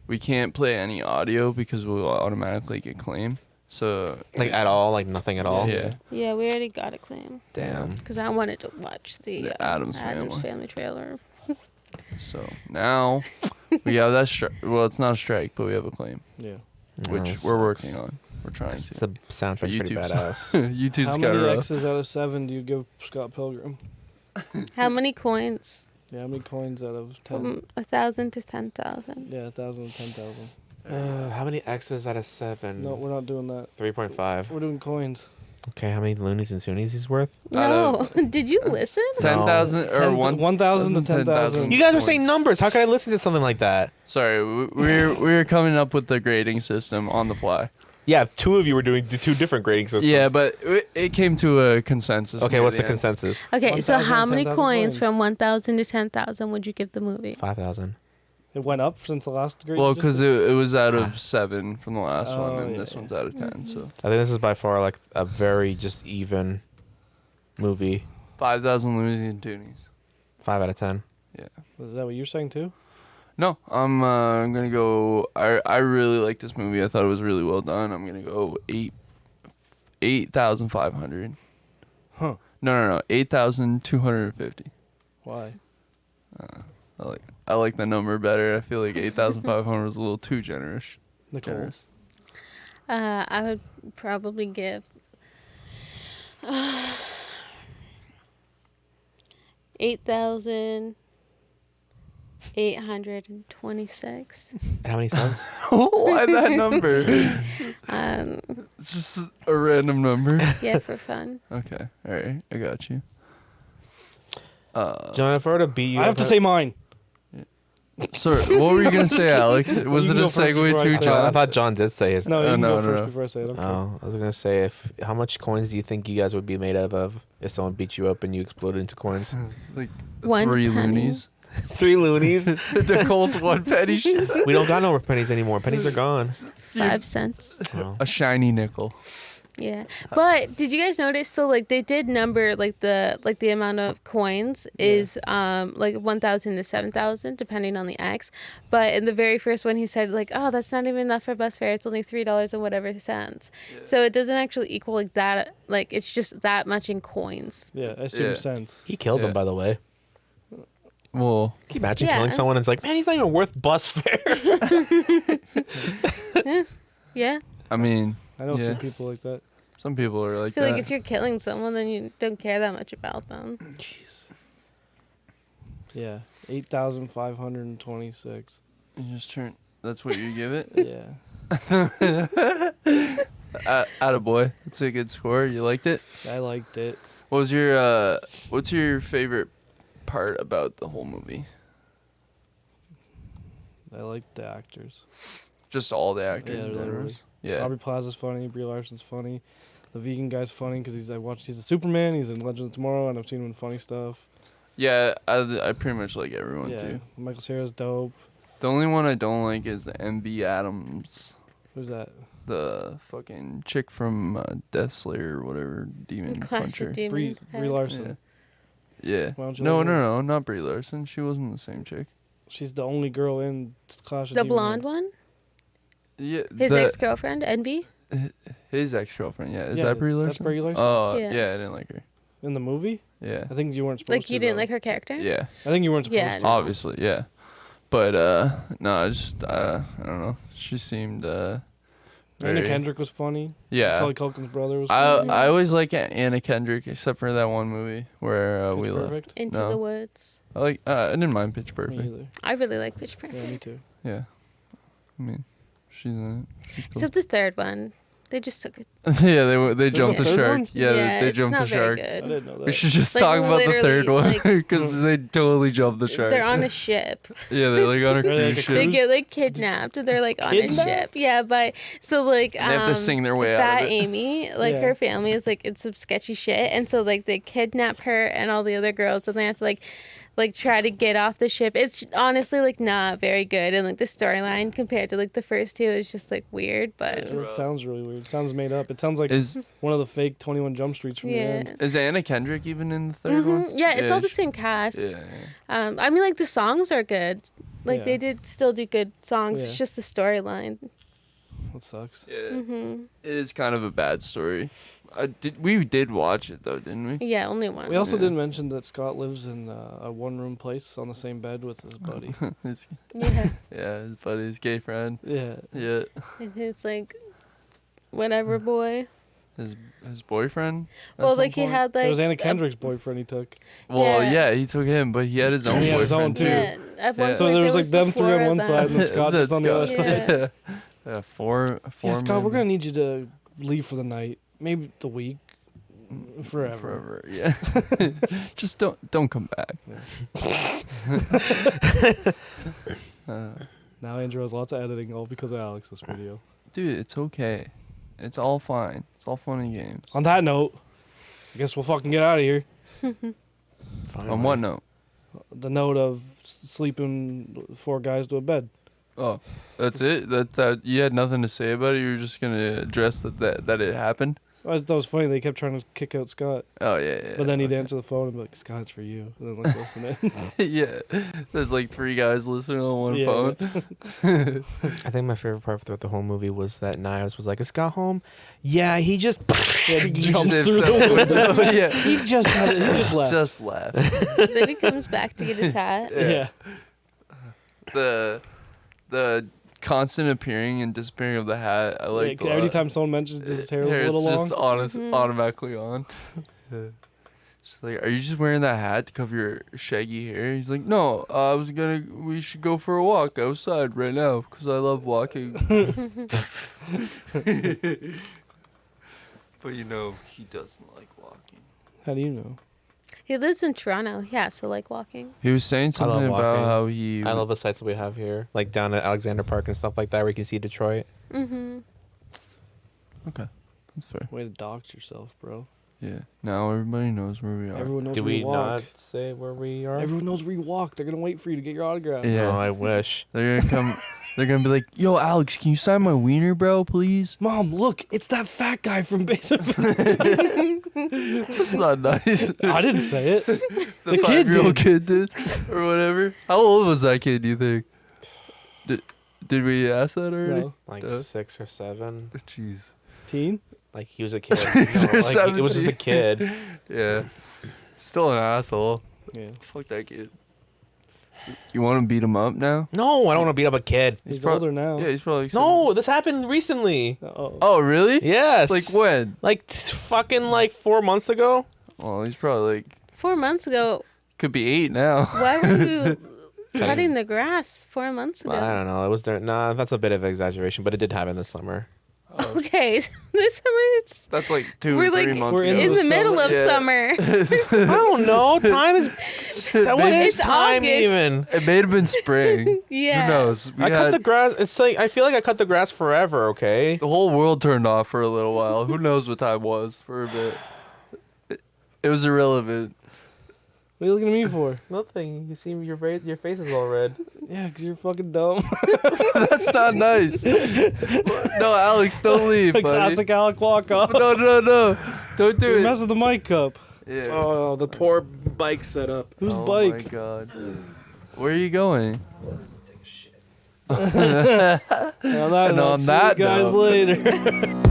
we can't play any audio because we'll automatically get claimed. So Like at all, like nothing at all. Yeah. Yeah, we already got a claim Damn. because I wanted to watch the Addams Family. Family trailer. So now we have that strike. Well, it's not a strike, but we have a claim, Yeah. Oh, which that we're sucks. working on. We're trying to. The soundtrack's pretty YouTube's- badass. YouTube's How got many rough. X's out of 7 do you give Scott Pilgrim? How many coins? Yeah, how many coins out of 10? From 1,000 to 10,000. Yeah, 1,000 to 10,000. How many X's out of 7? No, we're not doing that. 3.5. We're doing coins. Okay, how many loonies and toonies he's worth? No, did you listen? 10,000 or 1,000 to 10,000. 10,000. You guys were saying Points. numbers. How could I listen to something like that? Sorry, we're coming up with the grading system on the fly. Yeah, two of you were doing two different grading systems. Yeah, but it came to a consensus. Okay, near what's the end. consensus? Okay, so 1,000 how to many 10,000 coins coins. from 1,000 to 10,000 would you give the movie? 5,000. It went up since the last grade. Well, you just because did? it was out of 7 from the last Oh, one, and yeah, this yeah. one's out of 10. So I think this is by far like a very just even movie. 5,000 Looney and Toonies. 5 out of 10. Yeah. Is that what you're saying too? No, I'm gonna go. I really like this movie. I thought it was really well done. I'm gonna go 8,500. Huh. No, 8,250. Why? I like the number better. I feel like 8,500 was a little too generous. Nicole. I would probably give 8,826. And how many cents? Why that number? Um, It's just a random number. yeah, for fun. Okay, all right, I got you. John, if I were to beat you, I have to say mine. Sorry, what were you gonna say, Alex? Was You it a go first before segue I to say I John? thought John did say his. No, you can no, go first no. before I say it. Okay. Oh, I was gonna say how much coins do you think you guys would be made out of if someone beat you up and you exploded into coins? Like One 3 penny. loonies. 3 loonies. Nicole's 1 penny. She said. We don't got no pennies anymore. Pennies are gone. 5 cents. Oh. A shiny nickel. Yeah, but did you guys notice? So like they did number like the amount of coins is like 1,000 to 7,000 depending on the X. But in the very first one, he said like, oh, that's not even enough for bus fare. It's only $3 and whatever cents. Yeah. So it doesn't actually equal like that. Like it's just that much in coins. Yeah, I see what Yeah. you're saying. He killed Yeah. him, by the way. Well, Can you imagine Yeah. killing someone and it's like, man, he's not even worth bus fare. Yeah, I mean, I know a Yeah. few people like that. some people are I like feel that. like if you're killing someone, then you don't care that much about them. Jeez. Yeah, 8,526. You just turn. That's what you give it. Yeah. Attaboy. That's a good score. You liked it. I liked it. What was your what's your favorite part about the whole movie? I liked the actors. Just all the actors. Yeah, in literally. general? Yeah. Aubrey Plaza's funny. Brie Larson's funny. The vegan guy's funny because he's a Superman. He's in Legend of Tomorrow, and I've seen him in funny stuff. Yeah, I pretty much like everyone Yeah, too. Michael Cera's dope. The only one I don't like is MV Adams, Who's that? the fucking chick from Death Slayer or whatever, Demon Clash Puncher. of Demon Brie Head. Larson. Yeah. Why don't you No, like her? no, not Brie Larson. She wasn't the same chick. She's the only girl in Clash of The Demon blonde Head. one, Yeah. his ex-girlfriend, Envy. His ex-girlfriend. Yeah. Is Yeah, that Brie Larson? that's Brie Larson. Oh, Yeah. yeah. I didn't like her. In the movie? Yeah. I think you weren't supposed Like to. you didn't though. like her character. Yeah. I think you weren't supposed Yeah, to. no. Obviously, yeah. But no, I just I don't know. She seemed Anna very- Kendrick was funny. Yeah. Macaulay Culkin's brother was I funny. I always like Anna Kendrick except for that one movie where Pitch we left. Perfect. Into No. the Woods. I didn't mind Pitch Perfect. Me either. I really like Pitch Perfect. Yeah, me too. Yeah. I mean, she's in it. She's cool. Except the third one, they just took it. Yeah, they jumped a the third shark. one? Yeah, they it's jumped not the very shark. I good. didn't know that. We should just Like, talk about the third literally, one like- because they totally jumped the shark. They're on a ship. Yeah, they're like on a Are they like cruise a ship. They cruise? get like kidnapped. They're like on a Kidnapped? ship. Yeah, but so like And they have to sing their way out Fat of it. Amy, like Yeah. her family is like in some sketchy shit, and so like they kidnap her and all the other girls, and they have to like try to get off the ship. It's honestly like not very good, and like the storyline compared to like the first two is just like weird, but It sounds really weird. It sounds made up. It sounds like Is one of the fake 21 Jump Streets from the yeah. end. is Anna Kendrick even in the 3rd Mhm. one? Yeah, it's all the she- same cast. Yeah. I mean, like the songs are good. Like Yeah. they did still do good songs. Yeah. It's just the storyline. That sucks. Yeah. Hmm. It is kind of a bad story. We did watch it though, didn't we? Yeah, only one. We also Yeah. didn't mention that Scott lives in a one-room place on the same bed with his buddy. His- Yeah, yeah, his buddy's gay friend. Yeah. Yeah. and his like whatever boy. His boyfriend. at Well, some like he point? had like It was Anna a- Kendrick's boyfriend he took. Well, Yeah. yeah, he took him, but he had his own He had his own, boyfriend too. Yeah, at one Yeah. So point there was like the them three four on of one them. side and then Scott just on the other Scott. side. Yeah. Yeah, four Yeah, Scott, men. we're gonna need you to leave for the night, maybe the week, forever. Forever, yeah. Just don't come back. Now Andrew has lots of editing, all because of Alex's video. Dude, it's okay. It's all fine. It's all fun and games. On that note, I guess we'll fucking get out of here. On what note? The note of sleeping 4 guys to a bed. Oh, that's it. That you had nothing to say about it. You were just gonna address that it happened. I thought it was funny. They kept trying to kick out Scott, Oh yeah. but then he'd okay. answer the phone and be like, "Scott, it's for you," and then like listen in. Yeah, there's like 3 guys listening on one Yeah. phone. I think my favorite part throughout the whole movie was that Niles was like, "Is Scott home?" Yeah, he just Yeah, he jumps just- through the window. yeah, He just had it. He just left. just laugh. Then he comes back to get his hat. yeah. The constant appearing and disappearing of the hat. I like Yeah, every time someone mentions his hair was a little long. just automatically on. She's like, "Are you just wearing that hat to cover your shaggy hair?" He's like, "No, we should go for a walk outside right now because I love walking." But you know, he doesn't like walking. How do you know? He lives in Toronto. Yeah, so like walking. He was saying I love something about walking. how he. I love the sites that we have here, like down at Alexander Park and stuff like that, where you can see Detroit. Mm-hmm. Okay, that's fair. Way to dox yourself, bro. Yeah. Now everybody knows where we are. Everyone knows Do where we you walk. not say where we are? Everyone knows where you walk. They're gonna wait for you to get your autograph. Yeah. Oh, I wish. They're gonna come. They're gonna be like, "Yo, Alex, can you sign my wiener, bro, please?" Mom, look, it's that fat guy from Basement. That's not nice. I didn't say it. The The kid 5-year-old did. kid did, or whatever. How old was that kid? Do you think? Did we ask that already? No. Like Duh. 6 or 7. Jeez. Teen? Like he was a kid. Six or Like, it was just a 17. kid. Yeah. Still an asshole. Yeah. Fuck that kid. You want to beat him up now? No, I don't want to beat up a kid. He's prob- older now. Yeah, he's probably. No, this happened recently. Oh. Oh, really? Yes. Like when? Like fucking like 4 months ago. Well, he's probably like 4 months ago. could be 8 now. Why were you cutting the grass 4 months ago? I don't know. It was during. Nah, that's a bit of exaggeration, but it did happen this summer. Okay, this summer it's That's like 2 we're or 3 like months we're ago. in the middle of Yeah. summer. I don't know. Time is. What is It's time August. even? It may have been spring. Yeah. Who knows? We I cut had- the grass. It's like I feel like I cut the grass forever. Okay. The whole world turned off for a little while. Who knows what time was for a bit. It was irrelevant. What are you looking at me for? Nothing. You see your face is all red. Yeah, because you're fucking dumb. That's not nice. No, Alex, don't leave, The buddy. classic Alec walk off. No. Don't do You're it. messing the mic up. Yeah. Oh, the poor bike setup. Whose Oh bike? my god. Where are you going? On that And note, on see that you guys note- later.